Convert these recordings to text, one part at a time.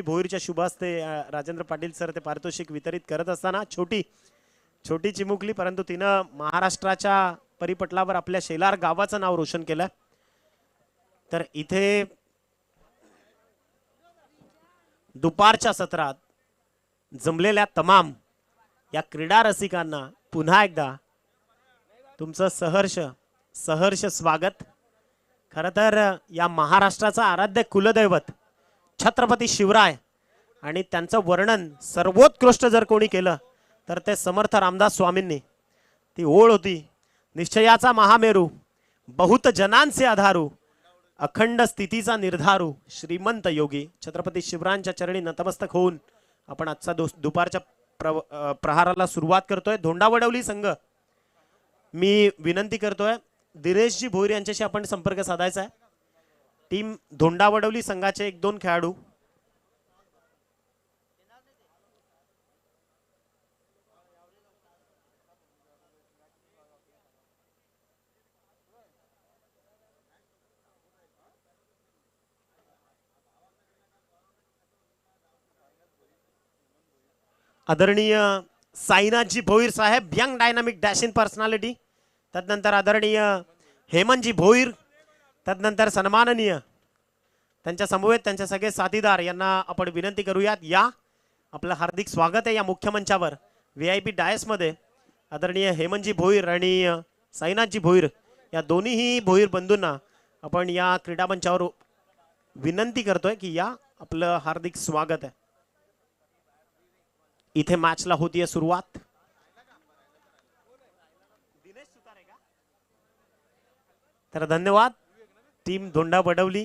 भोईरच्या शुभ हस्ते राजेंद्र पाटील सर ते पारितोषिक वितरित करत असताना छोटी चिमुकली, परंतु तिनं महाराष्ट्राच्या परिपटलावर आपल्या शेलार गावाचं नाव रोशन केलं. तर इथे दुपारच्या सत्रात जमलेल्या तमाम या क्रीडा रसिकांना पुन्हा एकदा तुमचं सहर्ष स्वागत. खरं तर या महाराष्ट्राचा आराध्य कुलदैवत छत्रपती शिवराय आणि त्यांचं वर्णन सर्वोत्कृष्ट जर कोणी केलं तर ते समर्थ रामदास स्वामींनी. ती ओळ होती, निश्चयाचा महामेरू, बहुत जनांचे आधारू, अखंड स्थितीचा निर्धारू, श्रीमंत योगी. छत्रपती शिवरायांच्या चरणी नतमस्तक होऊन आपण आजचा दुपारच्या प्रहाराला सुरुवात करतोय. धोंडावडवली संघ, मी विनंती करतोय दिनेशजी भोईर यांच्याशी आपण संपर्क साधायचा आहे. टीम धोंडावडवली संघाचे 1-2 खेळाडू. आदरणीय साईनाथजी भोईर साहेब, यंग डायनामिक डॅशिंग पर्सनॅलिटी. तदनंतर आदरणीय हेमंतजी भोईर. तदनंतर सन्माननीय त्यांच्या समवेत त्यांचे सगळे साथीदार यांना आपण विनंती करूयात. या आपलं हार्दिक स्वागत आहे या मुख्य मंचावर. VIP डायस मध्ये आदरणीय हेमंतजी भोईर आणि साईनाथजी भोईर या दोन्हीही भोईर बंधूंना आपण या क्रीडा मंचावर विनंती करतोय की या आपलं हार्दिक स्वागत आहे. इथे मॅचला होतीये सुरुवात. तर धन्यवाद टीम धोंडा बडवली,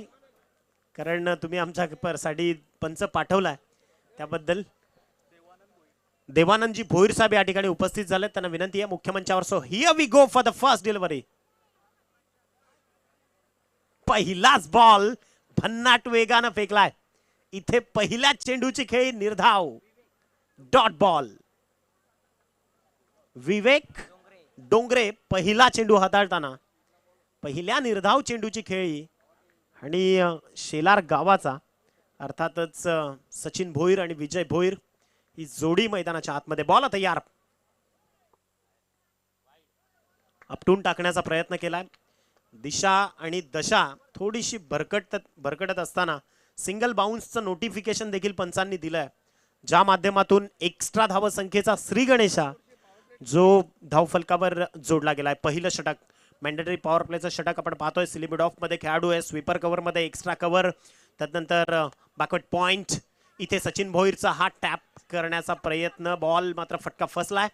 कारण तुम्ही आमच्यासाठी पंच पाठवलाय त्याबद्दल. देवानंदजी भोईर साहेब या ठिकाणी उपस्थित झाले, त्यांना विनंती आहे मुख्य मंचावर. So here we go for the first delivery. पहिलाच बॉल भन्नाट वेगानं फेकलाय. इथे पहिल्याच चेंडूची खेळी निर्धाव, डॉट बॉल. विवेक डोंगरे पहिला चेंडू हाताळताना पहिल्या निर्धाव चेंडूची खेळी आणि शेलार गावाचा अर्थातच सचिन भोईर आणि विजय भोईर ही जोडी मैदानाच्या आतमध्ये. बॉल तयार, आपटून टाकण्याचा प्रयत्न केलाय. दिशा आणि दशा थोडीशी भरकटत असताना सिंगल बाउन्सचं नोटिफिकेशन देखील पंचांनी दिलंय, ज्या माध्यमातून एक्स्ट्रा धाव संख्येचा श्री गणेशा जो धावफलकावर जोडला गेलाय. पहिलं षटक, मॅन्डेटरी पॉवर प्लेचं षटक आपण पाहतोय. सिलिमिड ऑफ मध्ये खेळाडू आहे, स्वीपर कव्हर मध्ये एक्स्ट्रा कव्हर, त्यानंतर बॅकवर्ड पॉइंट. इथे सचिन भोईरचा हात टॅप करण्याचा प्रयत्न, बॉल मात्र फटका फसलाय,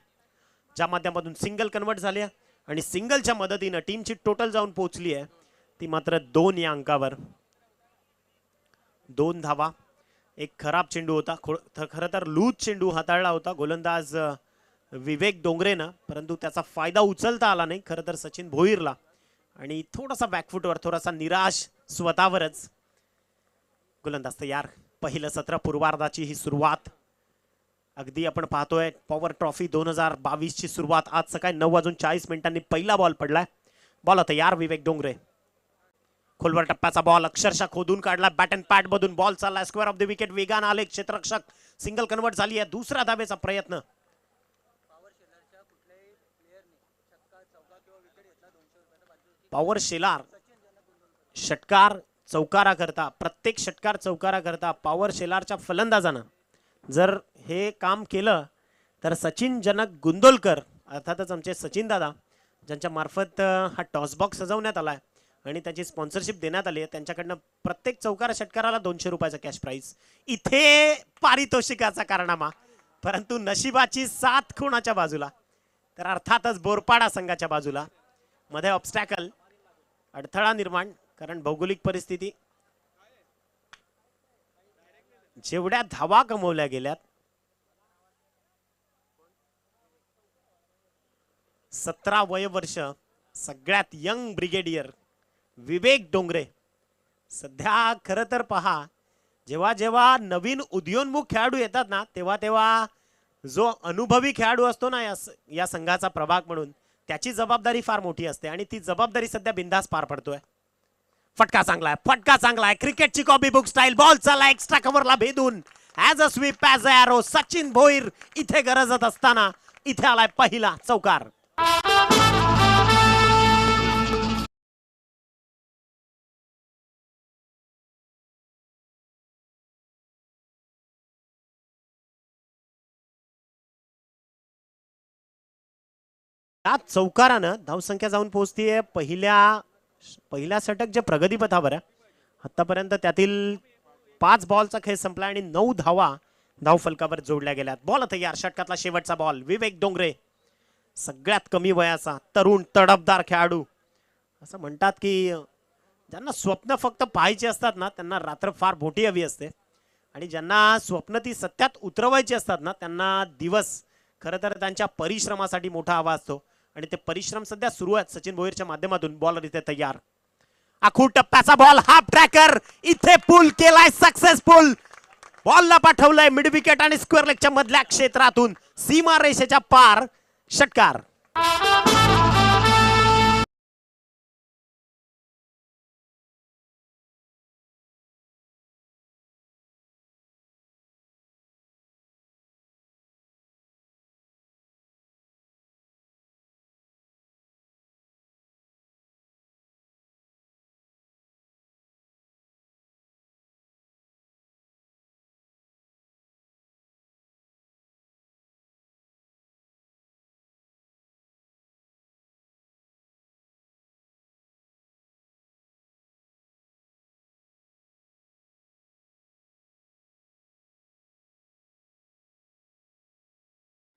ज्या माध्यमातून सिंगल कन्वर्ट झाली आहे. आणि सिंगलच्या मदतीनं टीमची टोटल जाऊन पोहोचली आहे ती मात्र 2 या अंकावर. 2 धावा. एक खराब चेंडू होता, खरं तर लूज चेंडू हाताळला होता गोलंदाज विवेक डोंगरेनं, परंतु त्याचा फायदा उचलता आला नाही खरं तर सचिन भोईरला. आणि थोडासा बॅकफुटवर, थोडासा निराश स्वतःवरच. गोलंदाज तयार. पहिलं सत्र पूर्वार्धाची ही सुरुवात. अगदी आपण पाहतोय पॉवर ट्रॉफी 2022 ची सुरुवात. आज सकाळी 9:40 पहिला बॉल पडलाय. बॉल तयार. विवेक डोंगरे, खोलवर टप्प्याचा बॉल अक्षरशः खोदून काढला. बॅट अँड पॅड मधून बॉल चालला स्क्वेअर ऑफ द विकेट. वेगानं आले क्षेत्ररक्षक, सिंगल कन्वर्ट झाली आहे. दुसऱ्या धावेचा प्रयत्न. पॉवर शेलार षटकार चौकारा करता, प्रत्येक षटकार चौकारा करता पॉवर शेलारच्या फलंदाजानं जर हे काम केलं तर सचिन जनक गुंदोलकर अर्थातच आमचे सचिन दादा, ज्यांच्या मार्फत हा टॉस बॉक्स सजवण्यात आलाय आणि त्याची स्पॉन्सरशिप देण्यात आली आहे, त्यांच्याकडनं प्रत्येक चौकारा षटकाराला 200 रुपयाचा कॅश प्राइज. इथे पारितोषिकाचा कारनामा, परंतु नशिबाची साथ कोणाच्या बाजूला तर अर्थातच बोरपाडा संघाच्या बाजूला. मध्ये ऑब्स्टॅकल, अडथळा निर्माण, कारण भौगोलिक परिस्थिती. जेवढ्या धावा कमवल्या गेल्यात 17 वयवर्ष, सगळ्यात यंग ब्रिगेडियर विवेक डोंगरे. सध्या खरं तर पहा, जेव्हा जेव्हा नवीन उदयोन्मुख खेळाडू येतात ना, तेव्हा जो अनुभवी खेळाडू असतो ना या संघाचा प्रभाग म्हणून, त्याची जबाबदारी फार मोठी असते आणि ती जबाबदारी सध्या बिंदास पार पडतोय. फटका चांगला आहे, फटका चांगला आहे. क्रिकेटची कॉपी बुक स्टाईल. बॉल चालला एक्स्ट्रा कव्हरला भेदून. As a sweep as a arrow. Sachin Bhoir इथे गरजत असताना इथे आलाय पहिला चौकार. या चौकारानं धावसंख्या जाऊन पोहोचतीये पहिल्या षटक जे प्रगतीपथावर आहे आतापर्यंत त्यातील 5 बॉलचा खेळ संपला आणि 9 धावा धावफलकावर जोडल्या गेल्यात. बॉल तयार. षटकातला शेवटचा बॉल. विवेक डोंगरे सगळ्यात कमी वयाचा तरुण तडफदार खेळाडू. असं म्हणतात की ज्यांना स्वप्न फक्त पाहायची असतात ना त्यांना रात्र फार मोठी हवी असते आणि ज्यांना स्वप्न ती सत्यात उतरवायची असतात ना त्यांना दिवस खरं तर त्यांच्या परिश्रमासाठी मोठा हवा असतो आणि ते परिश्रम सध्या सुरू आहेत. सचिन भोईरच्या माध्यमातून बॉलर इथे तयार. आखूड टप्प्याचा बॉल. हाफ ट्रॅकर इथे पुल केलाय सक्सेसफुल. बॉलला पाठवलंय मिड विकेट आणि स्क्वेअर लेगच्या मधल्या क्षेत्रातून सीमा रेषेच्या पार. षटकार.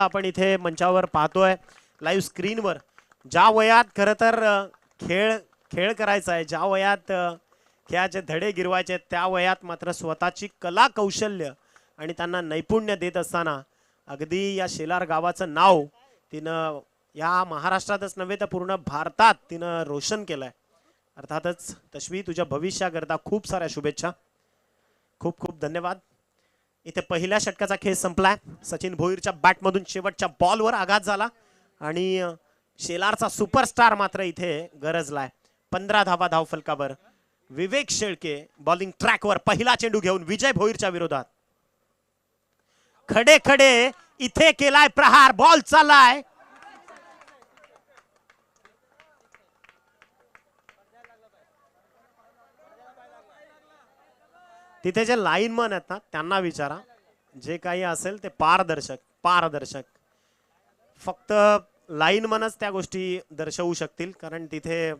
आपण इथे मंचावर पाहतोय लाईव्ह स्क्रीनवर ज्या वयात खरं तर खेळ खेळ करायचा आहे, ज्या वयात खेळाचे धडे गिरवायचे त्या वयात मात्र स्वतःची कला कौशल्य आणि त्यांना नैपुण्य देत असताना अगदी या शेलार गावाचं नाव तिनं या महाराष्ट्रातच नव्हे तर पूर्ण भारतात तिनं रोशन केलंय. अर्थातच तश्वी तुझ्या भविष्याकरता खूप साऱ्या शुभेच्छा. खूप खूप धन्यवाद. इथे पहिल्या षटकाचा खेळ संपलाय. सचिन भोईरच्या बॅटमधून शेवटच्या बॉलवर आघात झाला आणि शेलारचा सुपरस्टार मात्र इथे गरजलाय. 15 धावा धावफलकावर. विवेक शेळके बॉलिंग ट्रॅकवर पहिला चेंडू घेऊन विजय भोईरच्या विरोधात. खडे खडे इथे केलाय प्रहार. बॉल चाललाय. तिथे जे लाईनमन आहेत ना त्यांना विचारा. जे काही असेल ते पारदर्शक पारदर्शक. फक्त लाईनमनच त्या गोष्टी दर्शवू शकतील कारण तिथे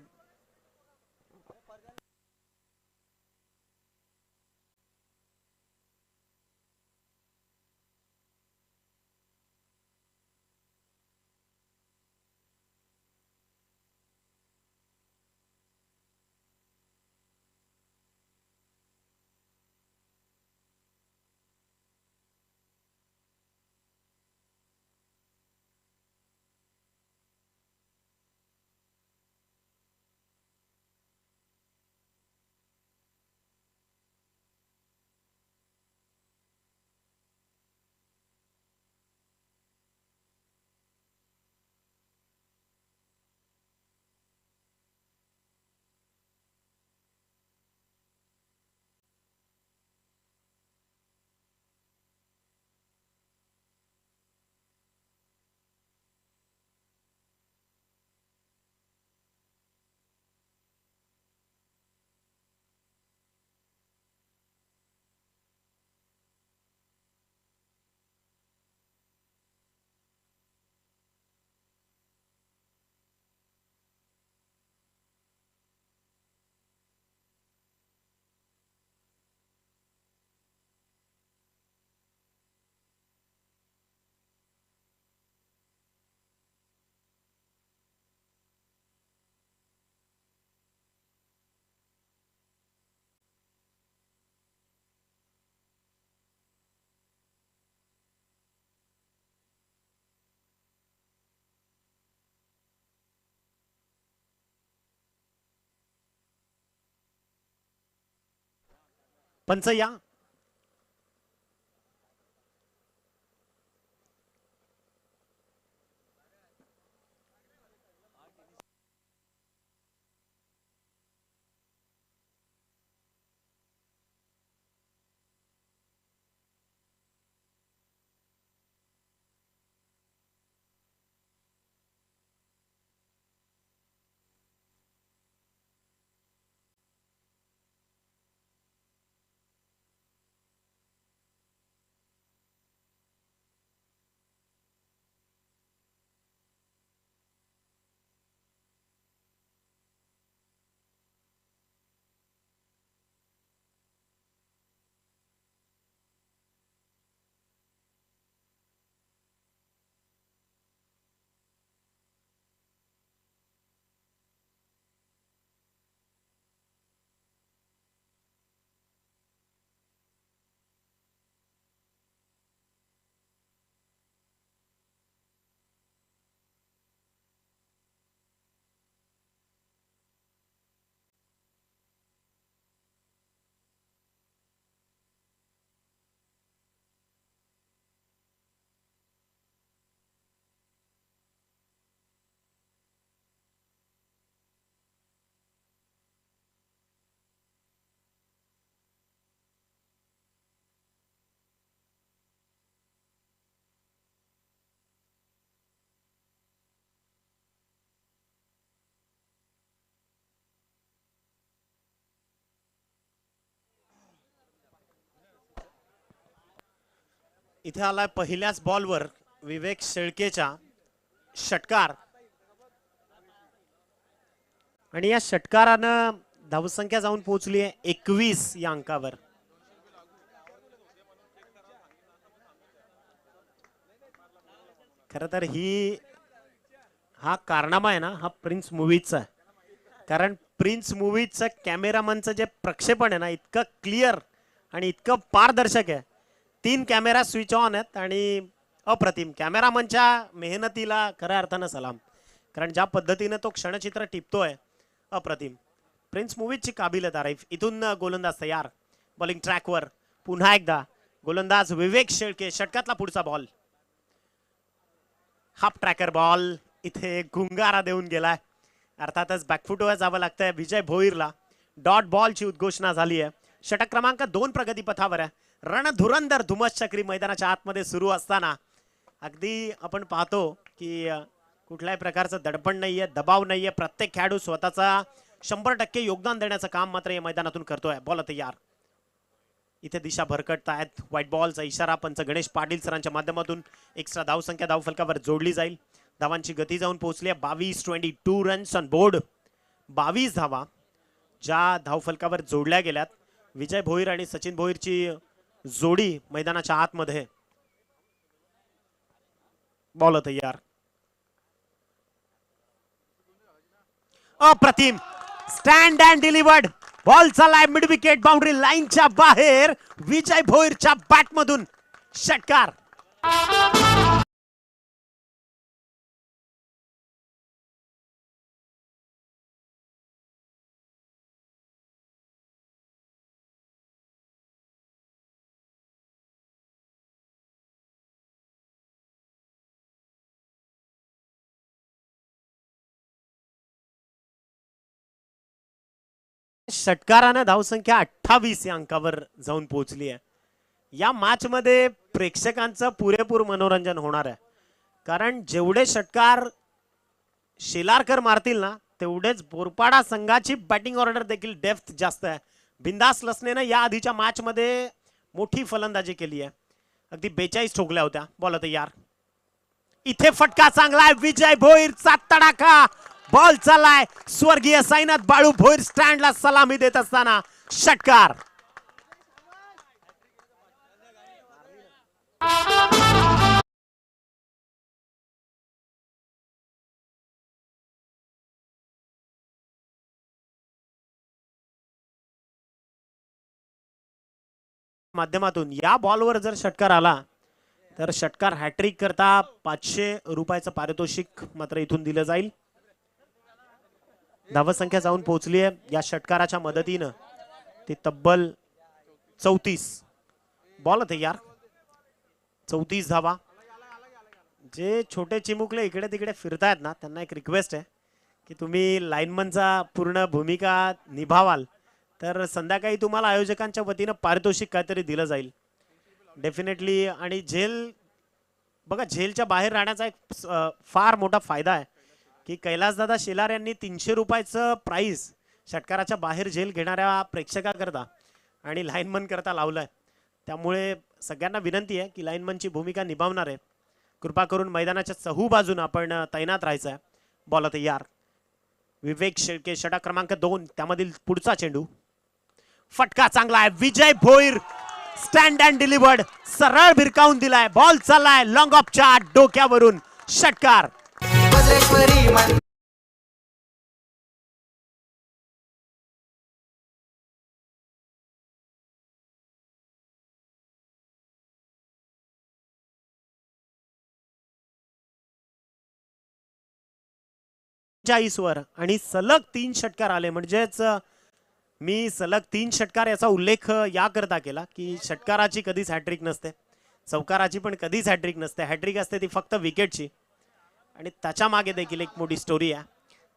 पंच या. इथे आलाय पहिल्याच बॉलवर विवेक शेळकेचा षटकार आणि या षटकारानं धावसंख्या जाऊन पोहोचली आहे 21 या अंकावर. खरं तर हा कारनामा आहे ना, हा प्रिन्स मूवीजचा आहे. कारण प्रिन्स मूवीजचं कॅमेरामनचं जे प्रक्षेपण आहे ना, इतकं क्लिअर आणि इतकं पारदर्शक आहे. 3 कॅमेरा स्विच ऑन आहेत आणि अप्रतिम. कॅमेरामनच्या मेहनतीला खऱ्या अर्थानं सलाम. कारण ज्या पद्धतीने तो क्षणचित्र टिपतोय अप्रतिम. प्रिन्स मूवीजची काबिलियत आरिफ. इथून गोलंदाज तयार. बॉलिंग ट्रॅकवर पुन्हा एकदा गोलंदाज विवेक शेळके. षटकातला पुढचा बॉल. हाफ ट्रॅकर बॉल इथे गुंगारा देऊन गेलाय. अर्थातच बॅकफुटवर जावं लागतंय विजय भोईरला. डॉट बॉलची उद्घोषणा झाली आहे. षटक क्रमांक 2 प्रगतीपथावर आहे. रणधुरंदर धुमस चक्री मैदानाच्या आतमध्ये सुरू असताना अगदी आपण पाहतो की कुठल्याही प्रकारचं दडपण नाहीये, दबाव नाहीये. प्रत्येक खेळाडू स्वतःचा 100% योगदान देण्याचं काम मात्र या मैदानातून करतोय. बॉल तयार. इथे दिशा भरकटतायत. व्हाईट बॉलचा इशारा पंच गणेश पाटील सरांच्या माध्यमातून एक्स्ट्रा धावसंख्या धावफलकावर जोडली जाईल. धावांची गती जाऊन पोहोचली आहे 22 रन्स ऑन बोर्ड. 22 धावा ज्या धावफलकावर जोडल्या गेल्यात. विजय भोईर आणि सचिन भोईरची जोडी मैदानाच्या आतमध्ये. बॉल तयार. अप्रतिम स्टँड अँड डिलिव्हर्ड. बॉल चाललाय मिड विकेट बाउंड्री लाईनच्या बाहेर. विजय भोईरच्या बॅट मधून षटकार. षटकारानं धावसंख्या 28 या अंकावर जाऊन पोहोचली आहे. या मॅच मध्ये प्रेक्षकांचं पुरेपूर मनोरंजन होणार आहे. कारण जेवढे षटकार शेलारकर मारतील ना, तेवढेच बोरपाडा संघाची बॅटिंग ऑर्डर देखील डेप्थ जास्त आहे. बिंदास लसनेनं या आधीच्या मॅच मध्ये मोठी फलंदाजी केली आहे. अगदी 42 ठोकल्या होत्या. बॉल तयार. इथे फटका चांगला आहे. विजय भोईरचा तडाखा. बॉल चाललाय. स्वर्गीय साईनाथ बाळू भोईर स्टँडला सलामी देत असताना षटकार. माध्यमातून या बॉलवर जर षटकार आला तर षटकार हॅट्रिक करता 500 रुपयाचं पारितोषिक मात्र इथून दिलं जाईल. धावसंख्या जाऊन पोहोचली आहे या षटकाराच्या मदतीनं ती तब्बल 34. बॉल तयार. 34 धावा. जे छोटे चिमुकले इकडे तिकडे फिरतायत ना, त्यांना एक रिक्वेस्ट आहे की तुम्ही लाईनमनचा पूर्ण भूमिका निभावाल तर संध्याकाळी तुम्हाला आयोजकांच्या वतीनं पारितोषिक काहीतरी दिलं जाईल डेफिनेटली. आणि झेलच्या बाहेर राहण्याचा एक फार मोठा फायदा आहे की कैलासदादा शेलार यांनी 300 रुपयाचं प्राइस षटकाराच्या बाहेर झेल घेणाऱ्या प्रेक्षकाकरता आणि लाईनमन करता लावलंय. त्यामुळे सगळ्यांना विनंती आहे की लाईनमनची भूमिका निभावणार आहे कृपा करून मैदानाच्या चहू बाजून आपण तैनात राहायचं आहे. बॉल तयार. विवेक शेळके षटक क्रमांक 2 त्यामधील पुढचा चेंडू. फटका चांगला आहे. विजय भोईर स्टँड अँड डिलिव्हर्ड. सरळ भिरकावून दिलाय. बॉल चाललाय लॉंग ऑफच्या डोक्यावरून षटकार. वर आणि सलग 3 षटकार आले. म्हणजेच मी सलग 3 षटकार याचा उल्लेख याकरता केला की षटकाराची कधीच हॅट्रिक नसते, चौकाराची पण कधीच हॅट्रिक नसते. हॅट्रिक असते ती फक्त विकेटची. आणि त्याच्या मागे देखील एक मोठी स्टोरी आहे.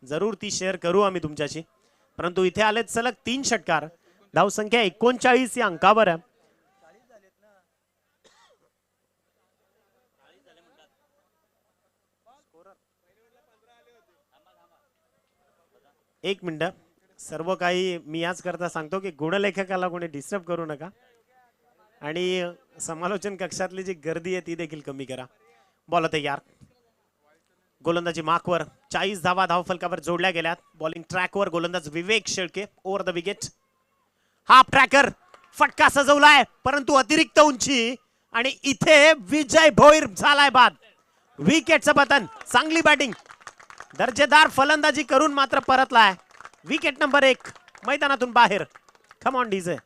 जरूर ती शेअर करू आम्ही तुमच्याशी. परंतु इथे आलेत सलग 3 षटकार. धावसंख्या 39 या अंकावर आहे. एक मिनिट. सर्व काही मी याच करता सांगतो की गुणलेखकाला कोणी डिस्टर्ब करू नका. आणि समालोचन कक्षातली जी गर्दी आहे ती देखील कमी करा. बॉल तयार, गोलंदाजी मार्कवर 40 धावा धावफलकावर जोडल्या गेल्यात. बॉलिंग ट्रॅकवर गोलंदाज Vivek Shelke over the wicket. Half tracker फटका सजवलाय परंतु अतिरिक्त उंची आणि इथे विजय भोईर झालाय बाद. विकेटचं पतन. चांगली बॅटिंग, दर्जेदार फलंदाजी करून मात्र परतलाय. विकेट नंबर 1 मैदानातून बाहेर. Come on DJ.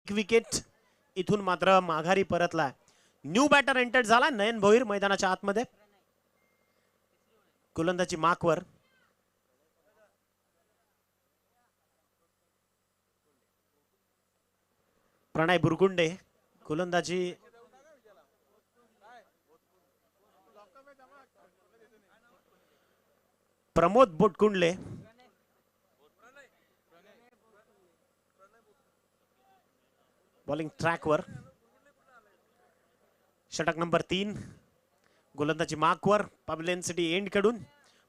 विकेट इथून मात्र माघारी परतलाय. न्यू बॅटर एंटर झाला नयन भोईर मैदानाच्या आतमध्ये. गोलंदाजी मार्कवर प्रणय बुरगुंडे. गोलंदाजी प्रमोद बोटकुंडले. बॉलिंग ट्रॅकवर षटक नंबर 3. गोलंदाजी मार्कवर पबलेन सिटी एंड कडून,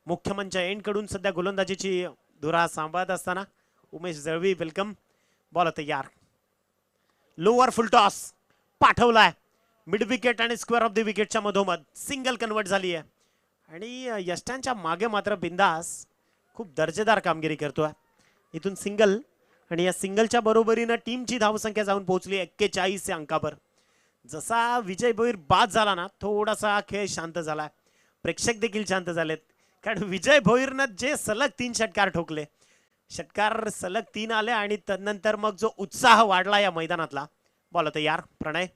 मुख्यमंच एंड कडून सध्या गोलंदाजीची धुरा सांभाळत असताना उमेश जळवी वेलकम. बॉल तयार, लोअर फुल टॉस पाठवलाय मिड विकेट आणि स्क्वेअर ऑफ द विकेटच्या मधोमध. सिंगल कन्वर्ट झाली आहे आणि यष्टांच्या मागे मात्र बिंदास खूप दर्जेदार कामगिरी करतोय. इथून सिंगल आणि या सिंगलच्या बरोबरीनं टीमची धावसंख्या जाऊन पोहोचली 41 या अंकावर. जसा विजय भोईर बाद झाला ना थोडासा खेळ शांत झाला, प्रेक्षक देखील शांत झालेत. कारण विजय भोईरनं जे सलग 3 षटकार ठोकले, षटकार सलग 3 आले आणि त्यानंतर मग जो उत्साह वाढला या मैदानातला. बॉल तयार, प्रणय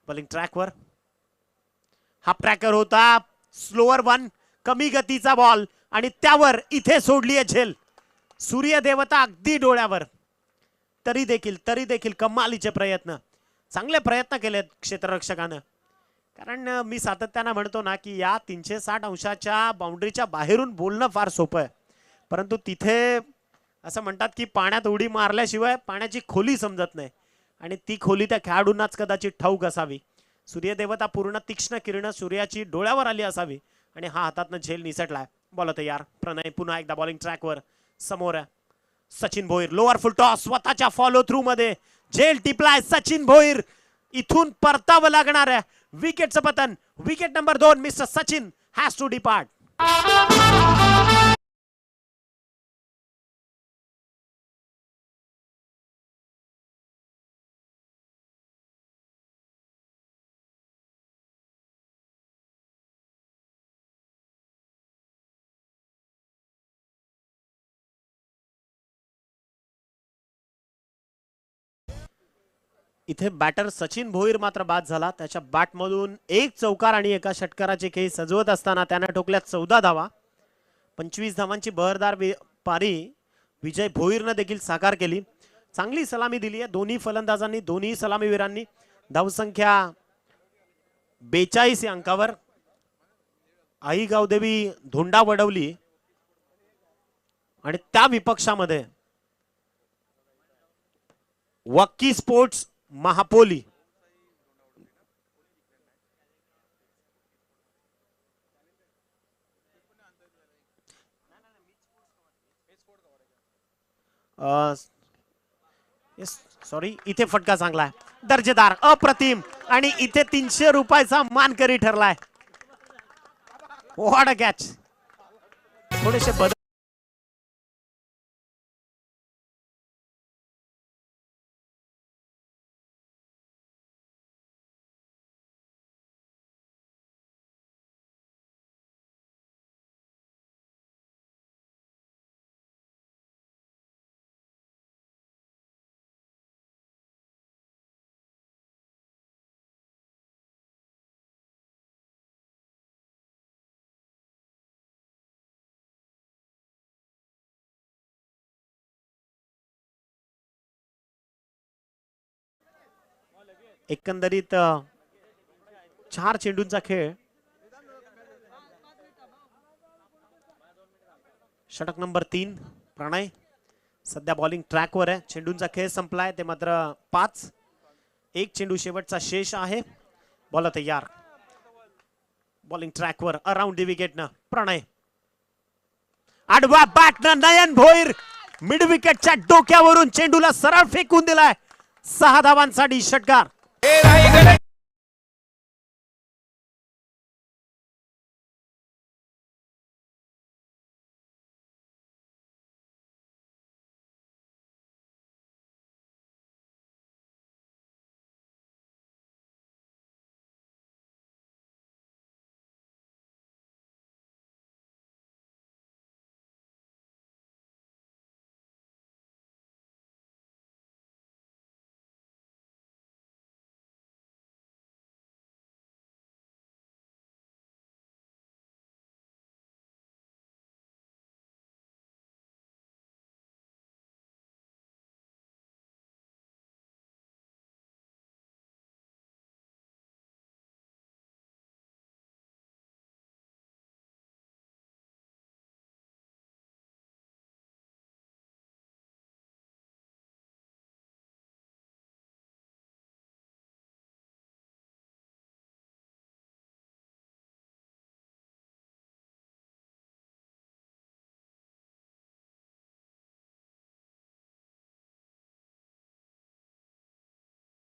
बॉलिंग ट्रॅकवर. हा ट्रॅकर होता स्लोअर 1, कमी गतीचा बॉल आणि त्यावर इथे सोडली आहे झेल. सूर्यदेवता अगदी डोळ्यावर. तरी देखील कमालीचे प्रयत्न, चांगले प्रयत्न केलेत क्षेत्ररक्षकानं. कारण मी सातत्यानं म्हणतो ना की या 360 अंशाच्या बाउंड्रीच्या बाहेरून बोलणं फार सोपं आहे, परंतु तिथे असं म्हणतात की पाण्यात उडी मारल्याशिवाय पाण्याची खोली समजत नाही आणि ती खोली त्या खेळाडूंनाच कदाचित ठाऊक असावी. सूर्यदेवता पूर्ण तीक्ष्ण किरण सूर्याची डोळ्यावर आली असावी आणि हा हातातनं झेल निसटलाय. बॉल तयार, प्रणय पुन्हा एकदा बॉलिंग ट्रॅकवर. समोर सचिन भोईर, लोअर फुल टॉस स्वतःच्या फॉलो थ्रू मध्ये झेल टिपलाय सचिन भोईर. इथून परतावं लागणार आहे. विकेटचं पतन. Wicket number 2 mister Sachin has to depart. इथे बॅटर सचिन भोईर मात्र बाद झाला. त्याच्या बॅटमधून 1 चौकार आणि एका षटकाराचे खेळ सजवत असताना त्याने ठोकल्या 14 धावा. 25 धावांची बहरदार पारी विजय भोईरनं देखील साकार केली. चांगली सलामी दिली आहे दोन्ही फलंदाजांनी, दोन्ही सलामीवीरांनी. धावसंख्या 42 या अंकावर. आई गावदेवी धोंडा वडवली आणि त्या विपक्षामध्ये वक्की स्पोर्ट्स महापोली. सॉरी, इथे फटका चांगला दर्जेदार अप्रतिम आणि इथे 300 रुपयाचा मानकरी ठरलाय. What a catch. थोडेसे बदल एकंदरीत 4 चेंडूंचा खेळ. षटक नंबर 3 प्रणय सध्या बॉलिंग ट्रॅकवर आहे. चेंडूंचा खेळ संपलाय ते मात्र 5. एक चेंडू शेवटचा शेष आहे. बॉल तयार. बॉलिंग ट्रॅकवर अराउंड दी विकेटनं प्रणय. आडवा बॅटनं नयन भोईर मिड विकेटच्या डोक्यावरून चेंडूला सरळ फेकून दिलाय. 6 धावांसाठी षटकार.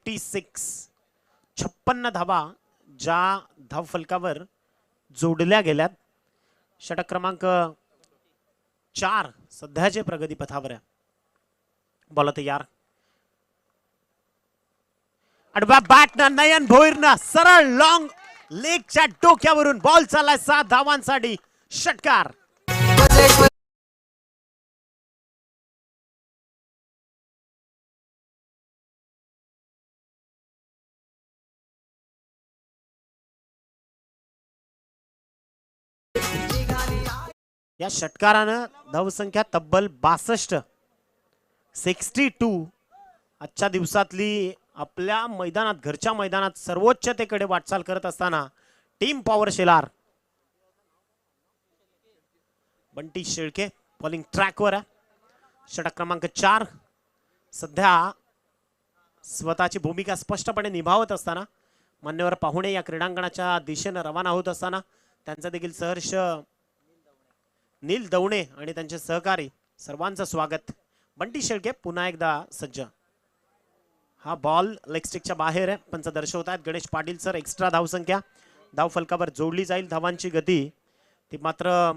टी 56 धावा ज्या धाव फलकावर जोडल्या गेल्यात. षटक क्रमांक 4 सध्याचे प्रगती पथावर आहे. बॉल तयार. आडवा बॅटनं नयन भोईरनं सरळ लॉंग लेगच्या डोक्यावरून बॉल चाललाय. 7 धावांसाठी षटकार. या षटकारानं धावसंख्या तब्बल 62 आजच्या दिवसातली आपल्या मैदानात घरच्या मैदानात सर्वोच्चतेकडे वाटचाल करत असताना team power Shelar. Bunty Shelke bowling ट्रॅकवर आहे. षटक क्रमांक 4 सध्या स्वतःची भूमिका स्पष्टपणे निभावत असताना मान्यवर पाहुणे या क्रीडांगणाच्या दिशेने रवाना होत असताना त्यांचा देखील सहर्ष नील दवणे आणि त्यांचे सहकारी सर्वांचं स्वागत. बंटी शेळके पुन्हा एकदा सज्ज. हा बॉल लेग स्टिकच्या बाहेर आहे. पंच दर्शवत आहेत गणेश पाटील सर. एक्स्ट्रा धावसंख्या धाव फलकावर जोडली जाईल. धावांची गती ती मात्र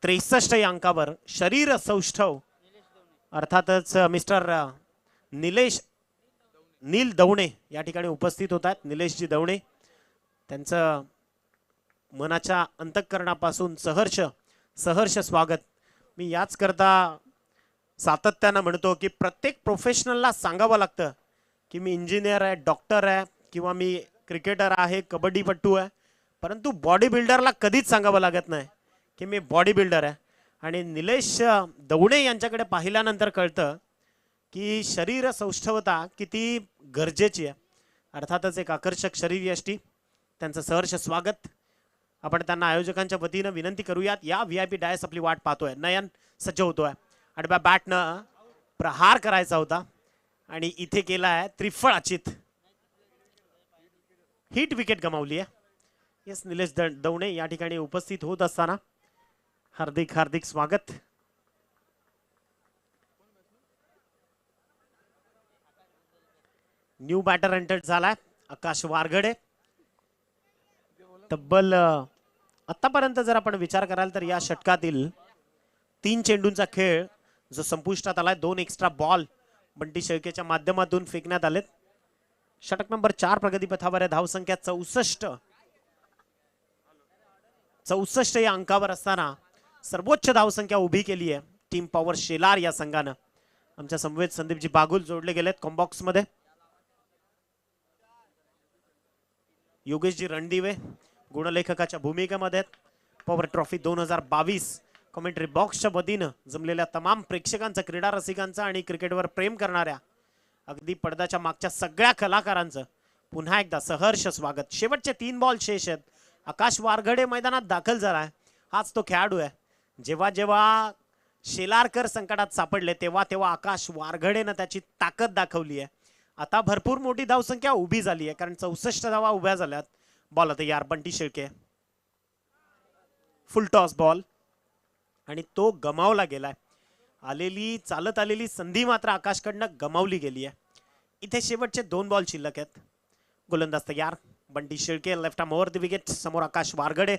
63 या अंकावर. शरीर सौष्ठव अर्थातच मिस्टर नील दवणे या ठिकाणी उपस्थित होत आहेत. निलेशजी दवणे त्यांचं मनाच्या अंतःकरणापासून सहर्ष स्वागत. मी याच करता सातत्यानं म्हणतो की प्रत्येक प्रोफेशनलला सांगावं लागतं की मी इंजिनियर आहे, डॉक्टर आहे किंवा मी क्रिकेटर आहे, कबड्डीपट्टू आहे, परंतु बॉडी बिल्डरला कधीच सांगावं लागत नाही की मी बॉडी बिल्डर आहे. आणि निलेश दवणे यांच्याकडे पाहिल्यानंतर कळतं की शरीर सौष्ठवता किती गरजेची आहे. अर्थातच एक आकर्षक शरीरयष्टी. त्यांचं सहर्ष स्वागत. आपण त्यांना आयोजकांच्या वतीनं विनंती करूयात. या VIP डायस आपली वाट पाहतोय. नयन सज्ज होतोय. आडव्या बॅटनं प्रहार करायचा होता आणि इथे केलाय त्रिफळाचित. हिट विकेट गमावली आहे. येस, निलेश दवणे या ठिकाणी उपस्थित होत असताना हार्दिक स्वागत. न्यू बॅटर एंटर झालाय आकाश वारगडे. तब्बल आतापर्यंत जर आपण विचार कराल तर या षटकातील 3 चेंडूंचा खेळ जो संपुष्टात आलाय. 2 एक्स्ट्रा बॉल बंटी शेळकेच्या माध्यमातून फेकण्यात आलेत. षटक नंबर 4 प्रगतीपथावर आहे. धावसंख्या 64 या अंकावर असताना सर्वोच्च धावसंख्या उभी केली आहे टीम पॉवर शेलार या संघानं. आमच्या समवेत संदीपजी बागुल जोडले गेलेत कॉम्बॉक्स मध्ये. योगेशजी रणदिवे गुणलेखकाच्या भूमिकेमध्ये. पॉवर ट्रॉफी 2022 कमेंट्री बॉक्सच्या वतीनं जमलेल्या तमाम प्रेक्षकांचा, क्रीडा रसिकांचा आणि क्रिकेटवर प्रेम करणाऱ्या अगदी पडद्याच्या मागच्या सगळ्या कलाकारांचं पुन्हा एकदा सहर्ष स्वागत. शेवटचे 3 बॉल शेष आहेत. आकाश वारघडे मैदानात दाखल झालाय. हाच तो खेळाडू आहे. जेव्हा जेव्हा शेलारकर संकटात सापडले तेव्हा तेव्हा आकाश वारघडेनं त्याची ताकद दाखवली आहे. आता भरपूर मोठी धावसंख्या उभी झाली आहे कारण 64 धावा उभ्या झाल्यात. बॉल आता यार बंटी शेळके, फुल टॉस बॉल आणि तो गमावला गेलाय. चालत आलेली संधी मात्र आकाशकडनं गमावली गेली आहे. इथे शेवटचे 2 बॉल शिल्लक आहेत. गोलंदाज तयार, Bunty Shelke left arm over the wicket. समोर आकाश वारघडे.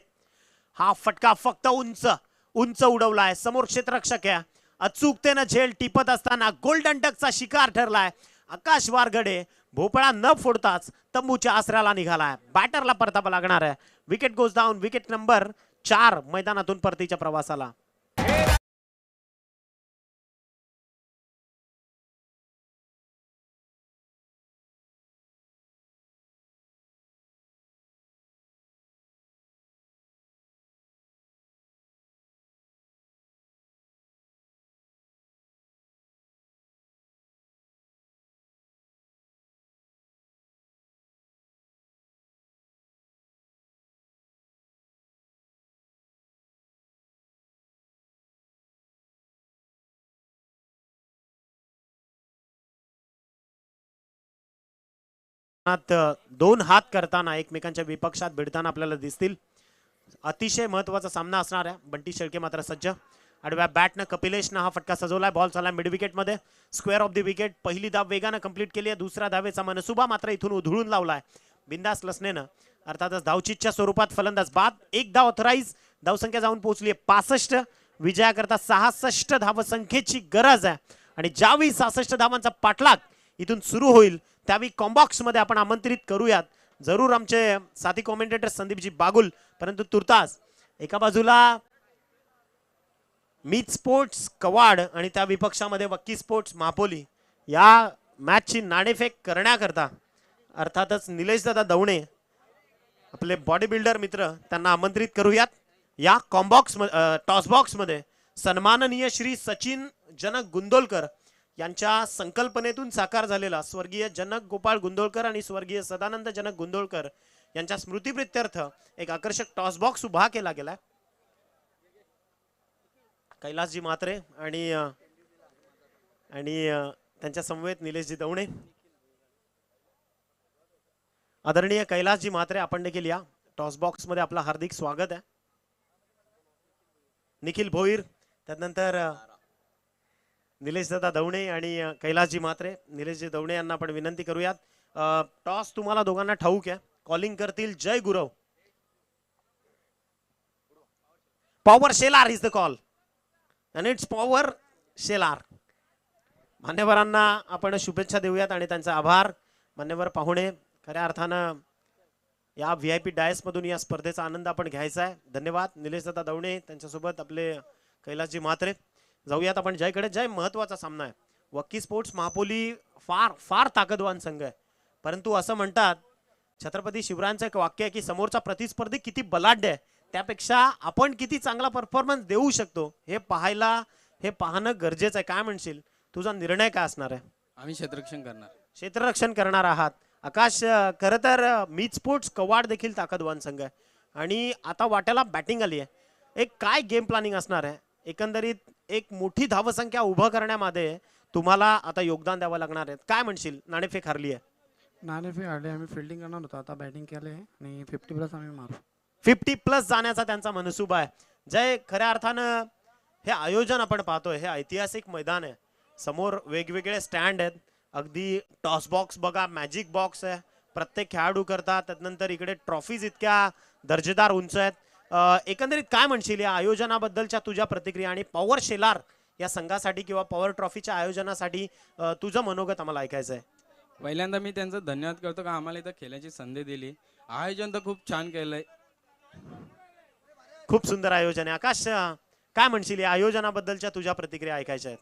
हा फटका फक्त उंच उंच उडवलाय. समोर क्षेत्ररक्षक आहे. अचूकतेनं झेल टिपत असताना गोल्डन डकचा शिकार ठरलाय. आकाश वारघडे भोपळा न फोडताच तंबूच्या आसऱ्याला निघालाय. बॅटरला परतावा लागणार आहे. Wicket goes down. Wicket number 4 मैदानातून परतीच्या प्रवासाला. दोन हात करताना एकमेकांच्या विपक्षात भिडताना आपल्याला दिसतील. अतिशय महत्वाचा सामना असणार आहे. बंटी शेळके मात्र सज्ज. आडव्या बॅटनं कपिलेशनं हा फटका सजवलाय. बॉल चालला मिड विकेट मध्ये. Square of the wicket. पहिली धाव वेगानं कंप्लीट केली आहे. दुसऱ्या धावेचा मनसुबा मात्र इथून उधळून लावलाय बिंदास लसनेनं. अर्थातच धावचीतच्या स्वरूपात फलंदाज बाद. एक धाव ऑथराईज. धावसंख्या जाऊन पोहोचली आहे 65. विजयाकरता 66 धावसंख्येची गरज आहे आणि ज्यावेळी 66 धावांचा पाठलाग इथून सुरू होईल त्यावेळी कॉम्बॉक्स मध्ये आपण आमंत्रित करूयात जरूर आमचे साथी कॉमेंटेटर संदीपजी बागुल. परंतु तुर्तास एका बाजूला मीत स्पोर्ट्स कवाड आणि त्या विपक्षामध्ये वक्की स्पोर्ट्स मापोली या मॅचची नाणेफेक करण्याकरता अर्थातच निलेशदादा दवणे आपले बॉडी बिल्डर मित्र त्यांना आमंत्रित करूयात. या कॉम्बॉक्स टॉस बॉक्स मध्ये सन्माननीय श्री सचिन जनक गुंदोलकर यांच्या संकल्पनेतून साकार झालेला स्वर्गीय जनक गोपाळ गुंदोळकर आणि स्वर्गीय सदानंद जनक गुंदोळकर यांच्या स्मृतिप्रित्यर्थ एक आकर्षक टॉस बॉक्स उभा केला गेला. कैलासजी म्हात्रे आणि त्यांच्या समवेत निलेशजी दवणे. आदरणीय कैलासजी म्हात्रे आपण देखील या टॉस बॉक्स मध्ये आपलं हार्दिक स्वागत आहे. निखिल भोईर, त्यानंतर निलेशदादा दवणे आणि कैलासजी म्हात्रे. निलेशजी दवणे यांना आपण विनंती करूयात. टॉस तुम्हाला दोघांना ठाऊक आहे. कॉलिंग करतील Jay Gurav. Pawar Shelar is the call and it's Pawar Shelar. मान्यवरांना आपण शुभेच्छा देऊयात आणि त्यांचा आभार. मान्यवर पाहुणे, खऱ्या अर्थानं या VIP डायस मधून या स्पर्धेचा आनंद आपण घ्यायचा आहे. धन्यवाद निलेशदादा दवणे, त्यांच्यासोबत आपले कैलासजी म्हात्रे. जाऊयात आपण जयकडे. जय महत्वाचा सामना आहे. वक्की स्पोर्ट्स महापोली फार फार ताकदवान संघ आहे. परंतु असं म्हणतात छत्रपती शिवरायांचं एक वाक्य आहे की समोरचा प्रतिस्पर्धी किती बलाढ्य आहे त्यापेक्षा आपण किती चांगला परफॉर्मन्स देऊ शकतो हे पाहणं गरजेचं आहे. काय म्हणशील, तुझा निर्णय काय असणार आहे? आम्ही क्षेत्ररक्षण करणार आहात. आकाश, खरं तर मीत स्पोर्ट्स कवाड देखील ताकदवान संघ आहे आणि आता वाट्याला बॅटिंग आली आहे. एक काय गेम प्लॅनिंग असणार आहे? एकंदरीत एक मोठी धावसंख्या उभं करण्यामध्ये तुम्हाला आता योगदान द्यावं लागणार आहे. काय म्हणशील? नाणेफेक हरली आहे. नाणेफेक हरली. आम्ही फिल्डिंग करणार होतो, आता बॅटिंग केले आणि 50+ आम्ही मारू. 50+ जाण्याचा त्यांचा मनसुबा आहे. जय, खऱ्या अर्थानं हे आयोजन आपण पाहतोय, हे ऐतिहासिक मैदान आहे. समोर वेगवेगळे स्टँड आहेत. अगदी टॉस बॉक्स बघा, मॅजिक बॉक्स आहे प्रत्येक खेळाडू करता. त्यानंतर इकडे ट्रॉफीज इतक्या दर्जेदार उंच आहेत. एकंदरीत काय म्हणशील या आयोजनाबद्दलच्या तुझ्या प्रतिक्रिया आणि पॉवर शेलार या संघासाठी किंवा पॉवर ट्रॉफीच्या आयोजनासाठी तुझं मनोगत आम्हाला ऐकायचं आहे. पहिल्यांदा मी त्यांचा धन्यवाद करतो का आम्हाला इथं खेळण्याची संधी दिली. आयोजन तर खूप छान केलंय. खूप सुंदर आयोजन आहे. आकाश, काय म्हणशील या आयोजनाबद्दलच्या तुझ्या प्रतिक्रिया ऐकायच्या आहेत?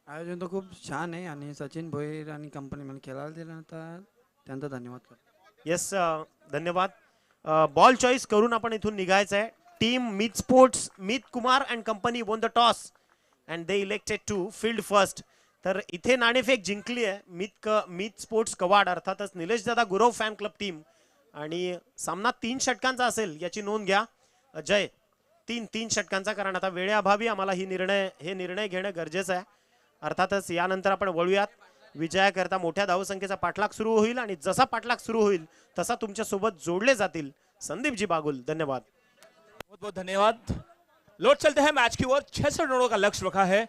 आयोजन तर खूप छान आहे आणि सचिन भोईर आणि कंपनी मला खेळायला दिल्यानंतर त्यांचा धन्यवाद करतो. येस, धन्यवाद. बॉल चॉईस करून आपण इथून निघायचं आहे. Team Meet sports, Meet Kumar and company won the toss and they elected to field first. तर इथे नाणेफेक जिंकली आहे मीत स्पोर्ट्स कवाड अर्थातच निलेश दादा गुरव फॅन क्लब टीम. आणि सामना 3 षटकांचा असेल याची नोंद घ्या जय. 3 षटकांचा, कारण आता वेळेअभावी आम्हाला हे निर्णय घेणं गरजेचं आहे. अर्थातच यानंतर आपण वळूयात. विजयाकरता मोठ्या धावसंख्येचा पाठलाग सुरू होईल आणि जसा पाठलाग सुरू होईल तसा तुमच्या सोबत जोडले जातील संदीपजी बागुल. धन्यवाद. बहुत बहुत धन्यवाद. लौट चलते हैं मैच की ओर. 66 रनों का लक्ष्य रखा है.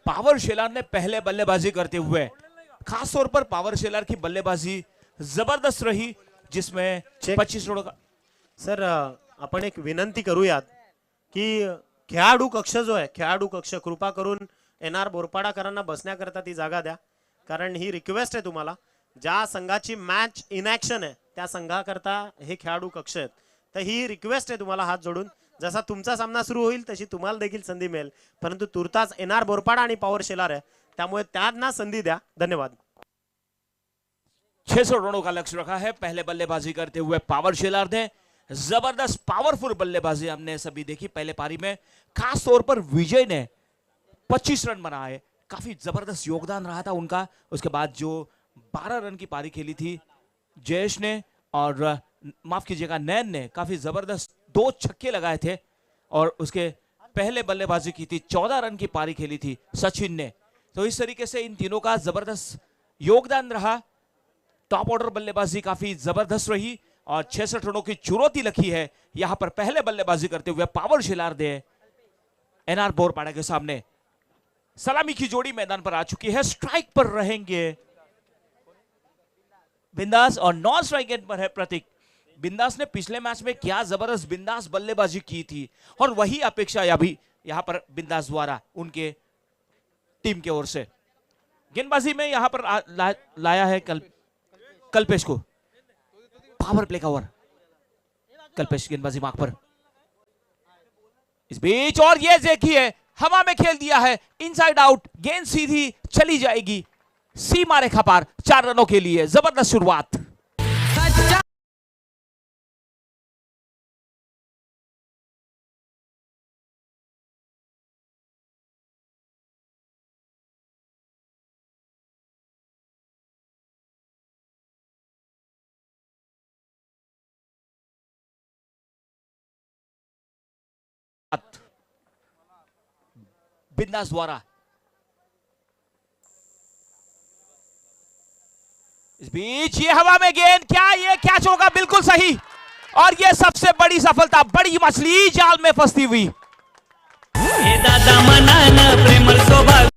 पावर शेलार ने पहले बल्लेबाजी करते हुए, खासतौर पर पावर शेलार की बल्लेबाजी जबरदस्त रही, जिसमें 25 रनों का. सर आपण एक विनंती करूयात की खेळाडू कक्ष जो आहे, खेळाडू कक्ष कृपा करून NR बोरपाडाकरांना बसण्याकरता ती जागा द्या. कारण ही रिक्वेस्ट आहे तुम्हाला, ज्या संघाची मॅच इनॅक्शन आहे त्या संघाकरता हे खेळाडू कक्ष आहेत. तर ही रिक्वेस्ट आहे तुम्हाला हात जोडून. जसा तुमचा सामना सुरू होईल तशी तुम्हाला देखील संधी मिळेल, परंतु तुर्तास NR बोरपाडा आणि पॉवर शेलार आहे, त्यामुळे त्यांना संधी द्या. धन्यवाद. 600 रनों का लक्ष्य रखा है. पहले बल्लेबाजी करते हुए पावर शेलार ने जबरदस्त पावरफुल बल्लेबाजी हमने सभी देखी पहले पारी में. खास तौर पर विजय ने 25 रन बनाए, काफी जबरदस्त योगदान रहा था उनका. उसके बाद जो 12 रन की पारी खेली थी जयेश ने, और माफ कीजिएगा नैन ने काफी जबरदस्त 2 छक्के लगाए थे. और उसके पहले बल्लेबाजी की थी, 14 रन की पारी खेली थी सचिन ने. तो इस तरीके से इन तीनों का जबरदस्त योगदान रहा. टॉप ऑर्डर बल्लेबाजी काफी जबरदस्त रही और 66 रनों की चुनौती लगी है यहां पर पहले बल्लेबाजी करते हुए पावर शेलार दे NR बोरपाड़ा के सामने. सलामी की जोड़ी मैदान पर आ चुकी है. स्ट्राइक पर रहेंगे बिंदास और नॉन स्ट्राइक एंड पर है प्रतीक. बिंदास ने पिछले मैच में क्या जबरदस्त बिंदास बल्लेबाजी की थी, और वही अपेक्षा अभी यहां पर बिंदास द्वारा उनके टीम की ओर से गेंदबाजी में यहां पर लाया है कल्पेश को. पावर प्ले का ओवर. कल्पेश गेंदबाजी मार्क पर. इस बीच और ये देखिए हवा में खेल दिया है, इनसाइड आउट. गेंद सीधी चली जाएगी सीमा रेखा पार. 4 रनों के लिए जबरदस्त शुरुआत. बिंदास द्वारा. इस बीच ये हवा में गेंद, क्या ये कैच होगा? बिल्कुल सही. और ये सबसे बड़ी सफलता, बड़ी मछली जाल में फंसती हुई. दादा मनान प्रेमळ स्वभाव.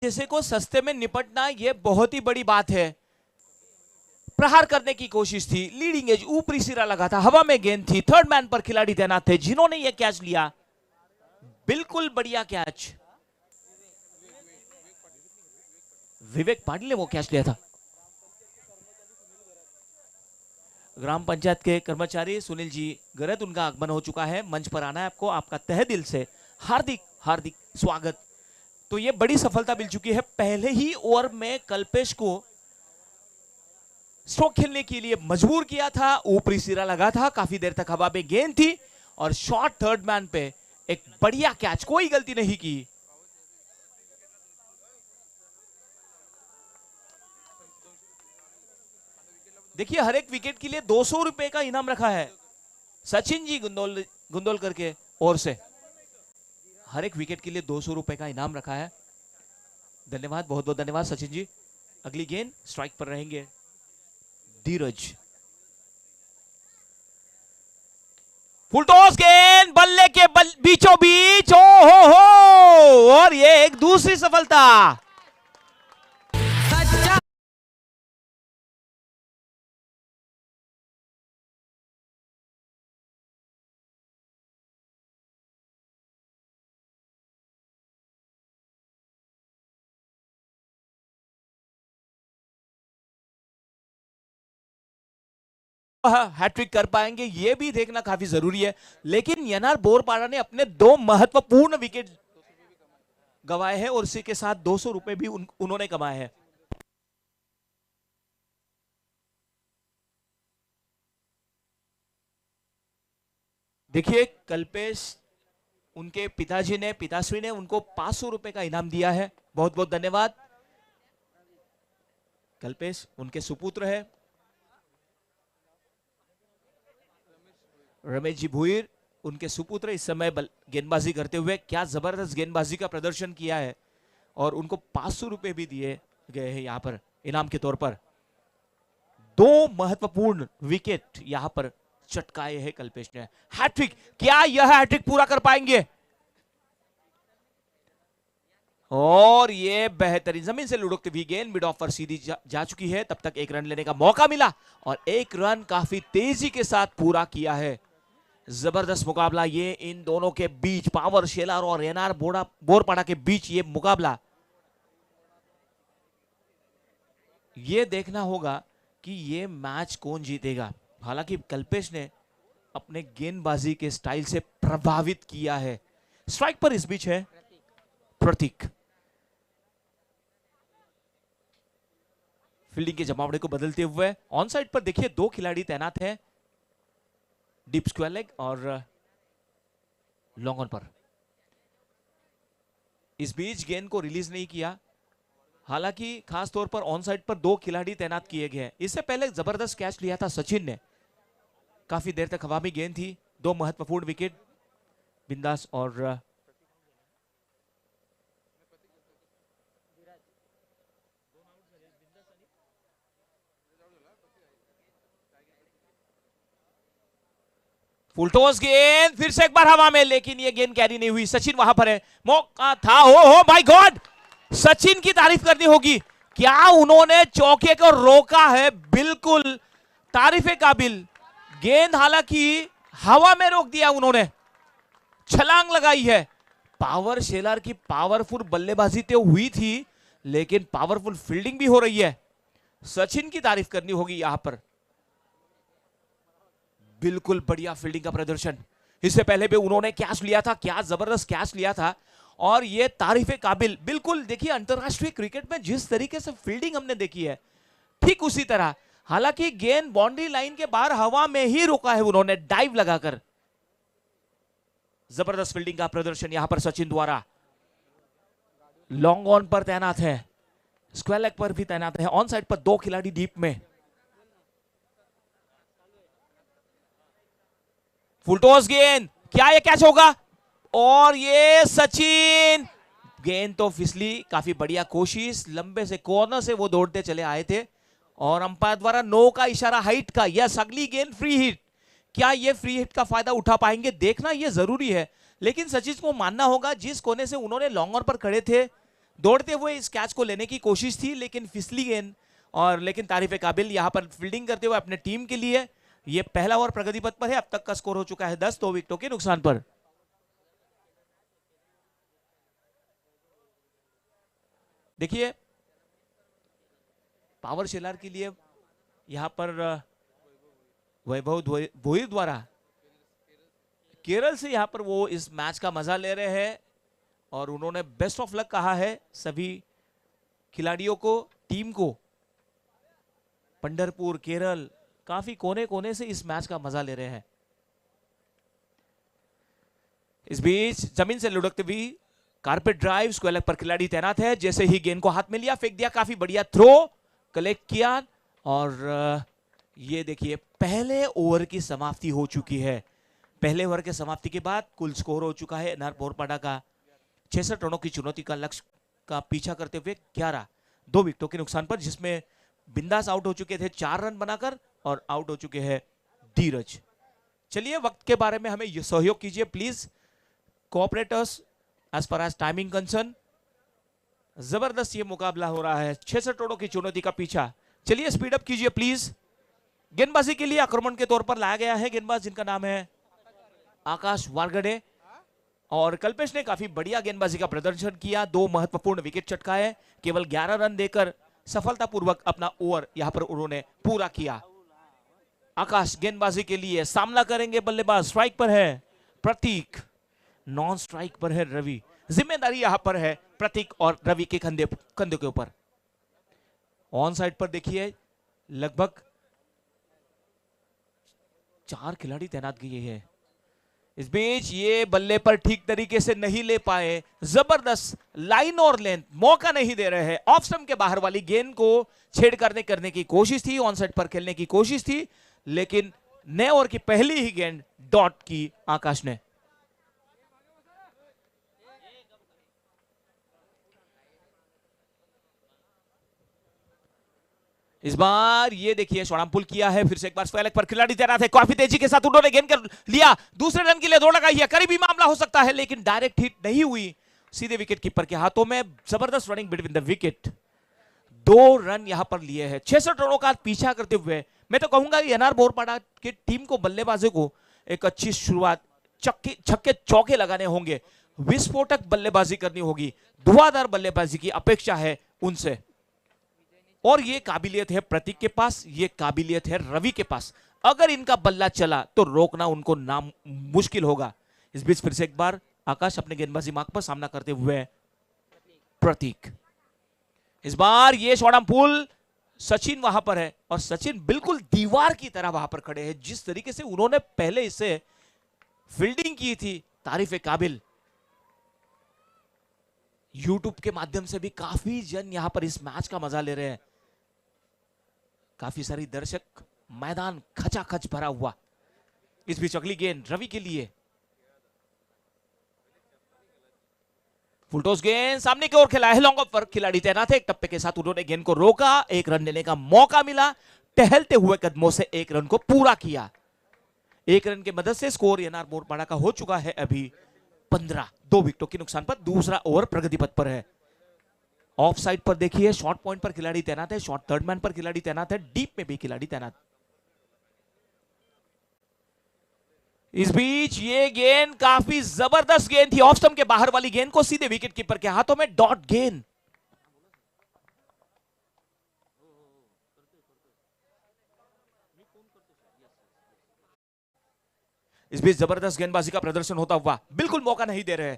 जैसे को सस्ते में निपटना ये बहुत ही बड़ी बात है. प्रहार करने की कोशिश थी, लीडिंग एज ऊपरी सिरा लगा था, हवा में गेंद थी, थर्ड मैन पर खिलाड़ी तैनात थे जिन्होंने ये कैच लिया. बिल्कुल बढ़िया कैच. विवेक पाटिल ने वो कैच लिया था. ग्राम पंचायत के कर्मचारी सुनील जी गरत, उनका आगमन हो चुका है. मंच पर आना है आपको. आपका तहे दिल से हार्दिक हार्दिक स्वागत. तो ये बड़ी सफलता मिल चुकी है. पहले ही ओवर में कल्पेश को स्ट्रोक खेलने के लिए मजबूर किया था, ऊपरी सिरा लगा था, काफी देर तक हवा में गेंद थी, और शॉर्ट थर्ड मैन पे एक बढ़िया कैच, कोई गलती नहीं की. देखिए हर एक विकेट के लिए 200 रुपए का इनाम रखा है सचिन जी गुंदोलकर के ओर से. हर एक विकेट के लिए 200 रुपए का इनाम रखा है. धन्यवाद, बहुत बहुत धन्यवाद सचिन जी. अगली गेंद स्ट्राइक पर रहेंगे धीरज. फुल टॉस गेंद बल्ले के बीचों बीच. ओ हो, और ये एक दूसरी सफलता. हैट्रिक कर पाएंगे ये भी देखना काफी जरूरी है। लेकिन एनआर बोरपाड़ा ने अपने 2 महत्वपूर्ण विकेट गंवाए हैं और इसी के साथ 200 रुपए भी उन्होंने कमाए हैं। देखिए कल्पेश, उनके पिताश्री ने उनको 500 रुपए का इनाम दिया है। बहुत बहुत धन्यवाद। कल्पेश उनके सुपुत्र है। रमेश जी भुईर उनके सुपुत्र इस समय गेंदबाजी करते हुए क्या जबरदस्त गेंदबाजी का प्रदर्शन किया है और उनको 500 रुपए भी दिए गए हैं यहां पर इनाम के तौर पर। 2 महत्वपूर्ण विकेट यहां पर चटकाए हैं कल्पेश ने। हैट्रिक, क्या यह हैट्रिक पूरा कर पाएंगे? और ये बेहतरीन जमीन से लुढ़कती हुई गेंद मिड ऑफ पर सीधी जा चुकी है। तब तक 1 रन लेने का मौका मिला और 1 रन काफी तेजी के साथ पूरा किया है। जबरदस्त मुकाबला ये इन दोनों के बीच, पावर शेलार और एनआर बोरपाड़ा के बीच ये मुकाबला। ये देखना होगा कि ये मैच कौन जीतेगा। हालांकि कल्पेश ने अपने गेंदबाजी के स्टाइल से प्रभावित किया है। स्ट्राइक पर इस बीच है प्रतीक। फील्डिंग के जमावड़े को बदलते हुए ऑन साइड पर देखिए 2 खिलाड़ी तैनात हैं, डीप स्क्वायर लेग और long on per. Is beach गेंद को रिलीज नहीं किया। हालांकि खास तौर पर ऑन साइड पर 2 खिलाड़ी तैनात किए गए हैं। इससे पहले जबरदस्त कैच लिया था सचिन ने, काफी देर तक हवा में गेंद थी। 2 महत्वपूर्ण विकेट बिंदास और फुलटॉस गेंद फिर से एक बार हवा में, लेकिन ये गेंद कैरी नहीं हुई। सचिन वहां पर है, मौका था। हो माय गॉड, सचिन की तारीफ करनी होगी। क्या उन्होंने चौके को रोका है, बिल्कुल तारीफे काबिल। गेंद हालांकि हवा में रोक दिया उन्होंने, छलांग लगाई है। पावर शेलर की पावरफुल बल्लेबाजी तो हुई थी, लेकिन पावरफुल फील्डिंग भी हो रही है। सचिन की तारीफ करनी होगी यहां पर। बिल्कुल बढ़िया फील्डिंग का प्रदर्शन। इससे पहले भी उन्होंने कैच लिया था, क्या जबरदस्त कैच लिया था और ये तारीफे काबिल। बिल्कुल देखिए अंतरराष्ट्रीय क्रिकेट में जिस तरीके से फील्डिंग हमने देखी है, ठीक उसी तरह। हालांकि गेंद बाउंड्री लाइन के बाहर हवा में ही रोका है उन्होंने, डाइव लगाकर। जबरदस्त फील्डिंग का प्रदर्शन यहां पर सचिन द्वारा। लॉन्ग ऑन पर तैनात है, स्क्वायर लेग पर भी तैनात है। ऑन साइड पर 2 खिलाड़ी डीप में। फुलटॉस गेंद, क्या ये कैच होगा? और ये सचिन, गेंद तो फिसली। काफी बढ़िया कोशिश, लंबे से कॉर्नर से वो दौड़ते चले आए थे और अंपायर द्वारा नो का इशारा हाइट का। यस, अगली गेंद फ्री हिट। क्या ये फ्री हिट का फायदा उठा पाएंगे, देखना ये जरूरी है। लेकिन सचिन को मानना होगा, जिस कोने से उन्होंने लॉन्ग ऑन पर खड़े थे, दौड़ते हुए इस कैच को लेने की कोशिश थी, लेकिन फिसली गेंद। और लेकिन तारीफे काबिल यहां पर फील्डिंग करते हुए अपने टीम के लिए। ये पहला ओवर प्रगति पथ पर है, अब तक का स्कोर हो चुका है 10, 2 विकेटों के नुकसान पर। देखिए पावर शेलर के लिए यहां पर वैभव भोईर द्वारा केरल से यहां पर वो इस मैच का मजा ले रहे हैं और उन्होंने बेस्ट ऑफ लक कहा है सभी खिलाड़ियों को, टीम को। पंढरपुर, केरल, काफी कोने कोने से इस मैच का मजा ले रहे हैं। इस बीच जमीन से लुढ़कती हुई कारपेट ड्राइव, स्क्वायर लेग पर खिलाड़ी तैनात है। जैसे ही गेंद को हाथ में लिया, फेंक दिया, काफी बढ़िया थ्रो कलेक्ट किया। और ये देखिए पहले ओवर की समाप्ति हो चुकी है। पहले ओवर के समाप्ति के बाद कुल स्कोर हो चुका है एनआर बोरपाड़ा का 66 रनों की चुनौती का लक्ष्य का पीछा करते हुए 11, 2 विकेटों के नुकसान पर, जिसमें बिंदास आउट हो चुके थे 4 रन बनाकर और आउट हो चुके हैं धीरज। चलिए वक्त के बारे में हमें सहयोग कीजिए please, cooperators as far as timing concern. जबरदस्त ये मुकाबला हो रहा है, 66 रनों की चुनौती का पीछा। चलिए स्पीड अप कीजिए प्लीज। गेंदबाजी के लिए आक्रमण के तौर पर लाया गया है गेंदबाज जिनका नाम है आकाश वारगडे, और कल्पेश ने काफी बढ़िया गेंदबाजी का प्रदर्शन किया, 2 महत्वपूर्ण विकेट चटकाए, केवल 11 रन देकर सफलतापूर्वक अपना ओवर यहां पर उन्होंने पूरा किया। आकाश गेंदबाजी के लिए सामना करेंगे, बल्लेबाज स्ट्राइक पर है प्रतीक, नॉन स्ट्राइक पर है रवि। जिम्मेदारी यहां पर है प्रतीक और रवि के कंधे के ऊपर। ऑन साइड पर देखिए लगभग 4 खिलाड़ी तैनात किए हैं। इस बीच ये बल्ले पर ठीक तरीके से नहीं ले पाए, जबरदस्त लाइन और लेंथ, मौका नहीं दे रहे हैं। ऑफ स्टंप के बाहर वाली गेंद को छेड़ करने की कोशिश थी, ऑन साइड पर खेलने की कोशिश थी, लेकिन नए ओवर की पहली ही गेंद डॉट की आकाश ने। इस बार ये देखिए शॉर्ट पुल किया है, फिर से एक बार स्क्वायर लेग पर खिलाड़ी तैनात है, काफी तेजी के साथ उन्होंने गेंद कर लिया, दूसरे रन के लिए दौड़ लगाई है, करीबी मामला हो सकता है लेकिन डायरेक्ट हिट नहीं हुई, सीधे विकेट कीपर के हाथों में। जबरदस्त running between the wicket, 2 run यहां पर लिए हैं। 66 रनों का पीछा करते हुए मैं तो कहूंगा एनआर बोरपाड़ा की टीम को, बल्लेबाजों को एक अच्छी शुरुआत, छक्के चौके लगाने होंगे, विस्फोटक बल्लेबाजी करनी होगी, धुआंधार बल्लेबाजी की अपेक्षा है उनसे। और ये काबिलियत है प्रतीक के पास, ये काबिलियत है रवि के पास। अगर इनका बल्ला चला तो रोकना उनको नाम मुश्किल होगा। इस बीच फिर से एक बार आकाश अपने गेंदबाजी मार्ग पर सामना करते हुए प्रतीक। इस बार ये शॉर्ट पुल, सचिन वहां पर है और सचिन बिल्कुल दीवार की तरह वहां पर खड़े हैं। जिस तरीके से उन्होंने पहले इसे फील्डिंग की थी, तारीफ काबिल। यूट्यूब के माध्यम से भी काफी जन यहां पर इस मैच का मजा ले रहे हैं, काफी सारी दर्शक, मैदान खचाखच भरा हुआ। इस बीच अगली गेंद रवि के लिए, फुलटॉस गेंद सामने की ओर खेला है, लॉन्ग ऑफ पर खिलाड़ी तैनात है, एक टप्पे के साथ उन्होंने गेंद को रोका, 1 रन लेने का मौका मिला, टहलते हुए कदमों से 1 रन को पूरा किया। 1 रन की मदद से स्कोर एनआर बोरपाड़ा का हो चुका है अभी 15, 2 विकेटों के नुकसान पर। दूसरा ओवर प्रगति पथ पर है। ऑफ साइड पर देखिए शॉर्ट पॉइंट पर खिलाड़ी तैनात है, शॉर्ट थर्ड मैन पर खिलाड़ी तैनात है, डीप में भी खिलाड़ी तैनात। इस बीच ये गेंद काफी जबरदस्त गेंद थी, ऑफ स्टंप के बाहर वाली गेंद को सीधे विकेट कीपर के हाथों में, डॉट गेंद। इस बीच जबरदस्त गेंदबाजी का प्रदर्शन होता हुआ, बिल्कुल मौका नहीं दे रहे।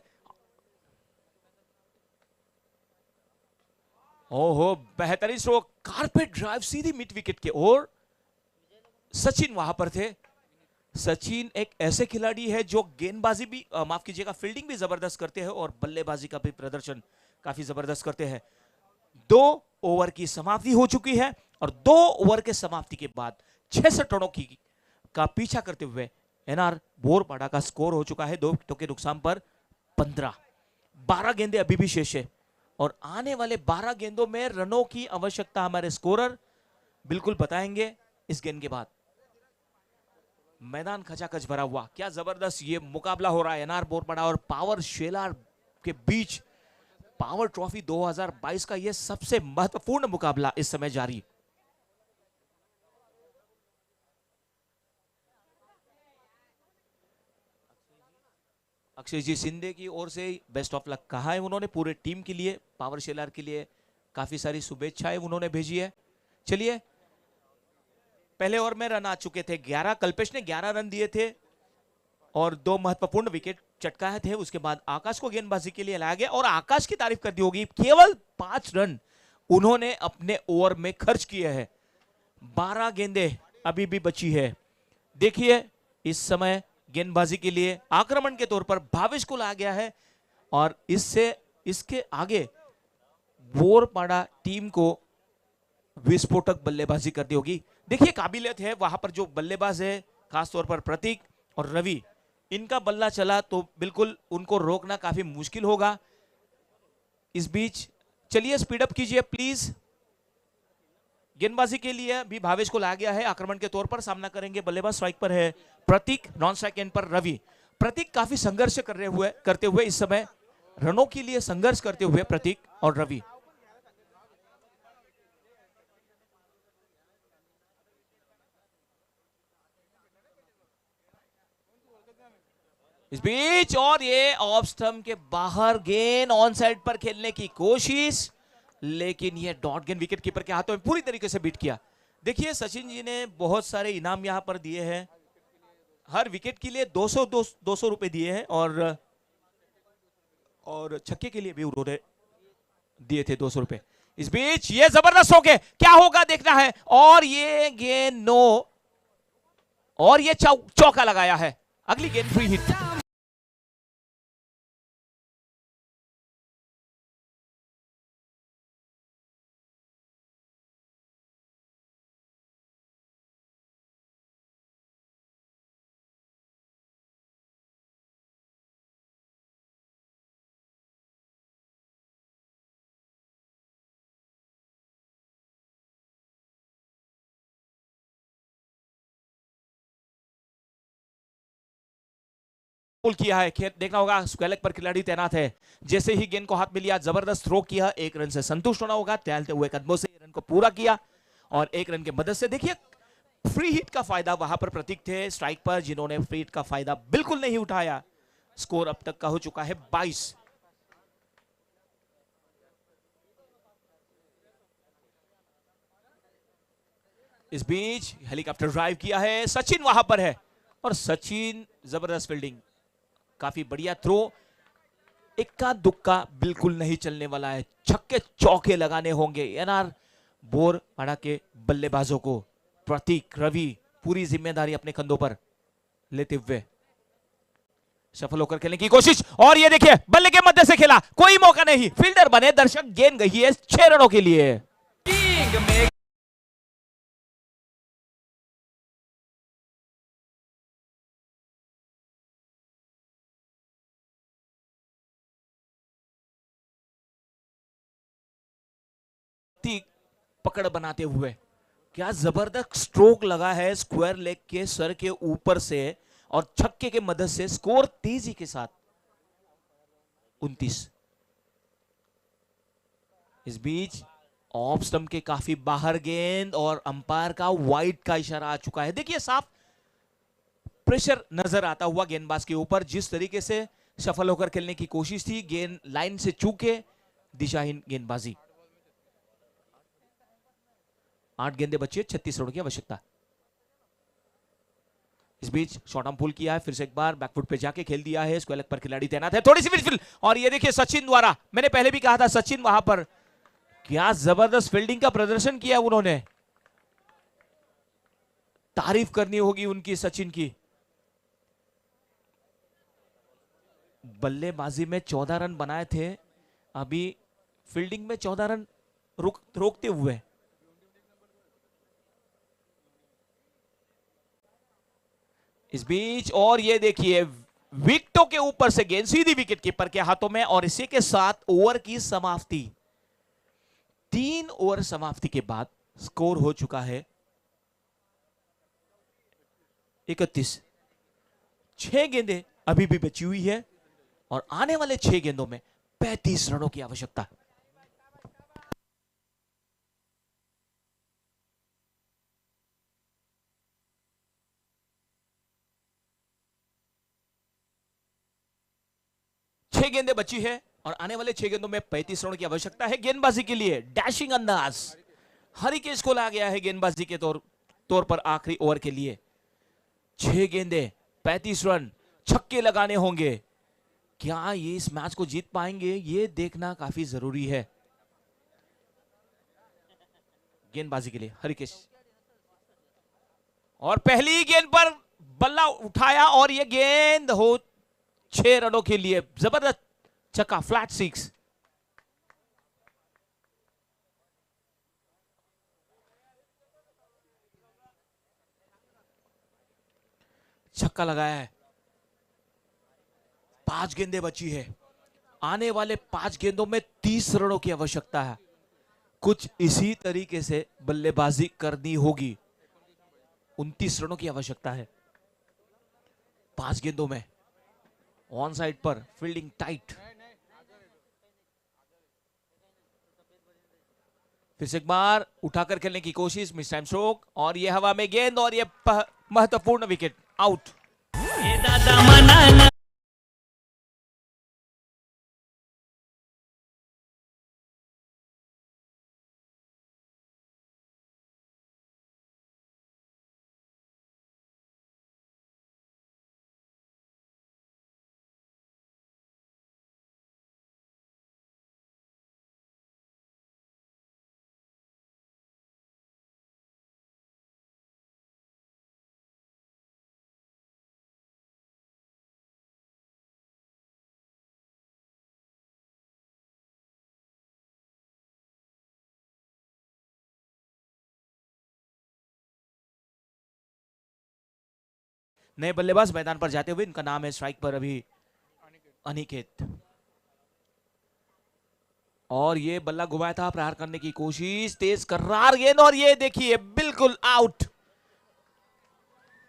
ओहो, बेहतरीन स्ट्रोक, कारपेट ड्राइव सीधी मिड विकेट के ओर। सचिन वहां पर थे। सचिन एक ऐसे खिलाड़ी है जो गेंदबाजी भी, माफ कीजिएगा, फील्डिंग भी जबरदस्त करते हैं और बल्लेबाजी का भी प्रदर्शन काफी जबरदस्त करते हैं। 2 ओवर की समाप्ति हो चुकी है और 2 ओवर के समाप्ति के बाद 66 रनों का पीछा करते हुए एनआर बोरपाड़ा का स्कोर हो चुका है 2 विकेटों के नुकसान पर 15। 12 गेंदें अभी भी शेष है और आने वाले 12 गेंदों में रनों की आवश्यकता हमारे स्कोरर बिल्कुल बताएंगे इस गेंद के बाद। मैदान खचाखच भरा हुआ, क्या जबरदस्त ये मुकाबला हो रहा है एनआर बोरपाड़ा और पावर शेलार के बीच। पावर ट्रॉफी 2022 का यह सबसे महत्वपूर्ण मुकाबला इस समय जारी। अक्षय जी शिंदे की ओर से बेस्ट ऑफ लक कहा है उन्होंने पूरे टीम के लिए, पावर शेलार के लिए काफी सारी शुभेच्छाएं उन्होंने भेजी है। चलिए, पहले ओवर में रन आ चुके थे 11, कल्पेश ने 11 रन दिए थे और 2 महत्वपूर्ण विकेट चटकाए थे। उसके बाद आकाश को गेंदबाजी के लिए लाया गया और आकाश की तारीफ कर दी होगी, केवल 5 रन उन्होंने अपने ओवर में खर्च किए हैं। 12 गेंदें अभी भी बची है। देखिए, इस समय गेंदबाजी के लिए आक्रमण के तौर पर भावेश को लाया गया है और इसके आगे बोरपाड़ा टीम को विस्फोटक बल्लेबाजी करनी होगी। देखिए, काबिलियत है वहां पर जो बल्लेबाज है, खासतौर पर प्रतीक और रवि, इनका बल्ला चला तो बिल्कुल उनको रोकना काफी मुश्किल होगा। इस बीच चलिए स्पीड अप कीजिए प्लीज। गेंदबाजी के लिए भी भावेश को लाया गया है, आक्रमण के तौर पर सामना करेंगे, बल्लेबाज स्ट्राइक पर है प्रतीक, नॉन स्ट्राइक एंड पर रवि। प्रतीक काफी संघर्ष करते हुए इस समय रनों के लिए संघर्ष करते हुए प्रतीक और रवि। इस बीच और ये ऑफ स्टंप के बाहर गेंद, ऑन साइड पर खेलने की कोशिश, लेकिन ये डॉट गेंद विकेट कीपर के हाथों में पूरी तरीके से बीट किया। देखिए सचिन जी ने बहुत सारे इनाम यहाँ पर दिए हैं, हर विकेट के लिए 200 रुपए दिए हैं और छक्के के लिए भी उन्होंने दिए थे 200 रुपए। इस बीच ये जबरदस्त हो गए, क्या होगा देखना है, और ये गेंद नो, और ये चौका लगाया है। अगली गेंद फ्री हिट। पुल किया है, खेत देखना होगा, स्क्वेलेक पर खिलाड़ी तैनात है। जैसे ही गेंद को हाथ में लिया, जबरदस्त थ्रो किया, 1 रन से संतुष्ट होना होगा। टहलते हुए कदमों से रन को पूरा किया और 1 रन की मदद से देखिए फ्री हिट का फायदा वहां पर प्रतीक थे स्ट्राइक पर, जिन्होंने फ्री हिट का फायदा बिल्कुल नहीं उठाया। स्कोर अब तक का हो चुका है 22। इस बीच हेलीकॉप्टर ड्राइव किया है, सचिन वहां पर है और सचिन जबरदस्त फील्डिंग, काफी बढ़िया थ्रो, इक्का दुक्का बिल्कुल नहीं चलने वाला है, छक्के चौके लगाने होंगे एनआर बोरपाड़ा के बल्लेबाजों को। प्रतीक रवि पूरी जिम्मेदारी अपने कंधों पर लेते हुए सफल होकर खेलने की कोशिश, और ये देखिए बल्ले के मध्य से खेला, कोई मौका नहीं, फील्डर बने दर्शक, गेंद गई है 6 रनों के लिए। पकड़ बनाते हुए क्या जबरदस्त स्ट्रोक लगा है स्क्वायर लेग के सर के ऊपर से, और छक्के के मदद से स्कोर तेजी के साथ 29। इस बीच ऑफ स्टंप के काफी बाहर गेंद और अंपायर का वाइड का इशारा आ चुका है। देखिए साफ प्रेशर नजर आता हुआ गेंदबाज के ऊपर, जिस तरीके से सफल होकर खेलने की कोशिश थी, गेंद लाइन से चूके, दिशाहीन गेंदबाजी। 8 गेंदे बची है, 36 रनों की आवश्यकता। इस beach short arm pull KIA है, फिर से एक बार बैकफुट पे जाके खेल दिया है, स्क्वायर लेग पर खिलाड़ी तैनात है, थोड़ी सी मिडफील्ड, और ये देखिए सचिन द्वारा, मैंने पहले भी कहा था सचिन वहां पर, क्या जबरदस्त फील्डिंग का प्रदर्शन किया उन्होंने, तारीफ करनी होगी उनकी सचिन की। बल्लेबाजी में 14 रन बनाए थे, अभी फील्डिंग में 14 रन रोकते हुए। इस बीच और ये देखिए विकेटों के ऊपर से गेंद सीधी विकेट कीपर के हाथों में, और इसी के साथ ओवर की समाप्ति। 3 ओवर समाप्ति के बाद स्कोर हो चुका है 31। 6 गेंदें अभी भी बची हुई है और आने वाले 6 गेंदों में 35 रनों की आवश्यकता। छह गेंदें बची है और आने वाले 6 गेंदों में 35 रनों की आवश्यकता है गेंदबाजी के लिए। डैशिंग अंदाज हरिकेश को ला गया है गेंदबाजी के तौर पर आखिरी ओवर के लिए। 6 गेंदें 35 रन, छक्के लगाने होंगे। क्या ये इस मैच को जीत पाएंगे, ये देखना काफी जरूरी है गेंदबाजी के लिए। हरिकेश और पहली गेंद पर बल्ला उठाया और ये गेंद हो 6 रनों के लिए, जबरदस्त छक्का, फ्लैट 6। छक्का लगाया है। 5 गेंदें बची है, आने वाले 5 गेंदों में 30 रनों की आवश्यकता है। कुछ इसी तरीके से बल्लेबाजी करनी होगी। 29 रनों की आवश्यकता है 5 गेंदों में। On side per fielding tight. फिर से एक बार उठाकर खेलने की कोशिश, मिस टाइम स्ट्रोक, और ये हवा में गेंद, और ये महत्वपूर्ण विकेट, आउट। हे दादा मनाना नए बल्लेबाज मैदान पर जाते हुए, इनका नाम है स्ट्राइक पर अभी अनिकेत। और ये बल्ला घुमाया था, प्रहार करने की कोशिश, तेज कर्रार गेंद और ये देखिए बिल्कुल आउट।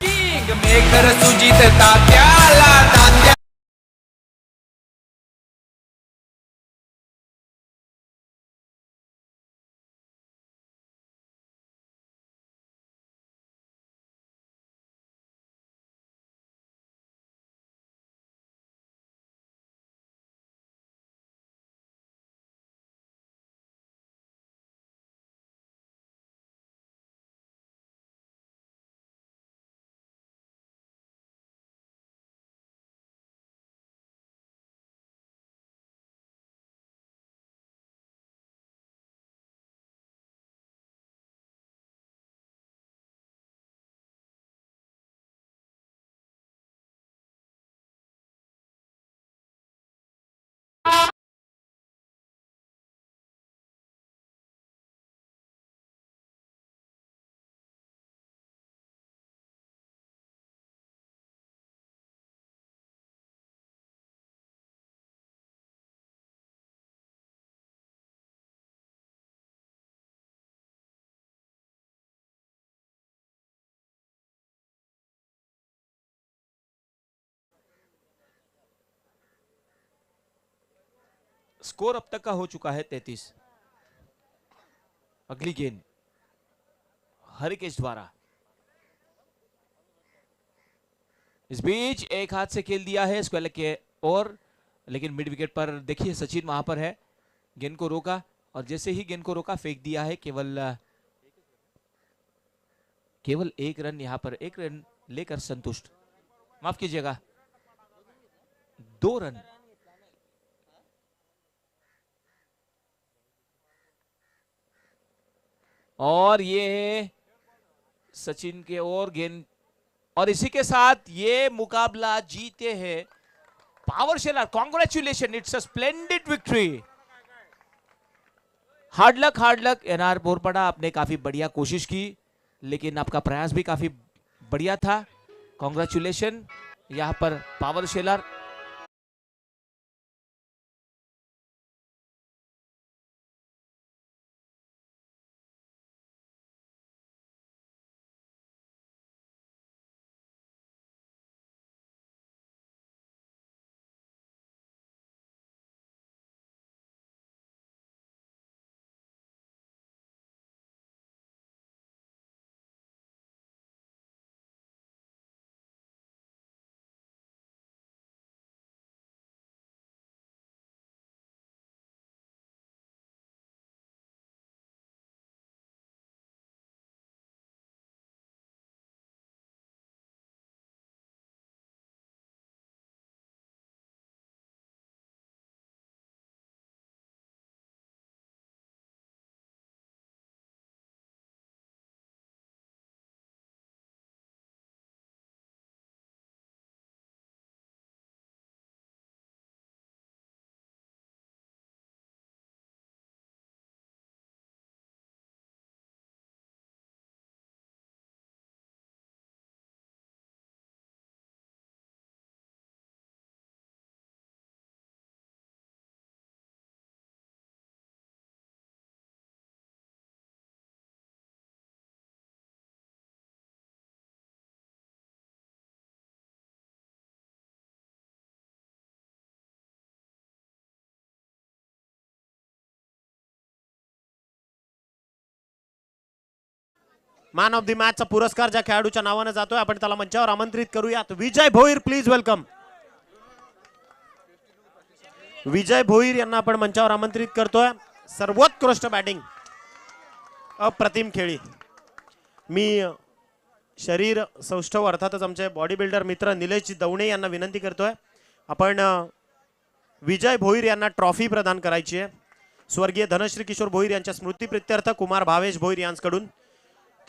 किंग मेकर सुजित तात्याला तात्या स्कोर अब तक का हो चुका है 33। अगली गेंद हरिकेश द्वारा, इस बीच एक हाथ से खेल दिया है स्क्वायर लेग के और, लेकिन मिड विकेट पर देखिए सचिन वहां पर है, गेंद को रोका और जैसे ही गेंद को रोका फेंक दिया है। केवल एक रन, यहां पर एक रन लेकर संतुष्ट, माफ कीजिएगा 2 रन। और ये सचिन के और गेंद, और इसी के साथ ये मुकाबला जीते हैं Pawar Shelar. Congratulation, it's a splendid victory. Hard luck N R Borpada, आपने काफी बढ़िया कोशिश की लेकिन आपका प्रयास भी काफी बढ़िया था। कॉन्ग्रेचुलेशन यहां पर Pawar Shelar. Man of the मॅचचा पुरस्कार ज्या खेळाडूच्या नावाने जातोय आपण त्याला मंचावर आमंत्रित करूयात। विजय भोईर, प्लीज वेलकम। विजय भोईर यांना आपण मंचावर आमंत्रित करतोय। सर्वोत्कृष्ट बॅटिंग, अप्रतिम खेळी। मी शरीर सौष्ठव अर्थातच आमचे बॉडी बिल्डर मित्र निलेश दवणे यांना विनंती करतोय, आपण विजय भोईर यांना ट्रॉफी प्रदान करायची आहे। स्वर्गीय धनश्री किशोर भोईर यांच्या स्मृती प्रित्यर्थ कुमार भावेश भोईर यांच्याकडून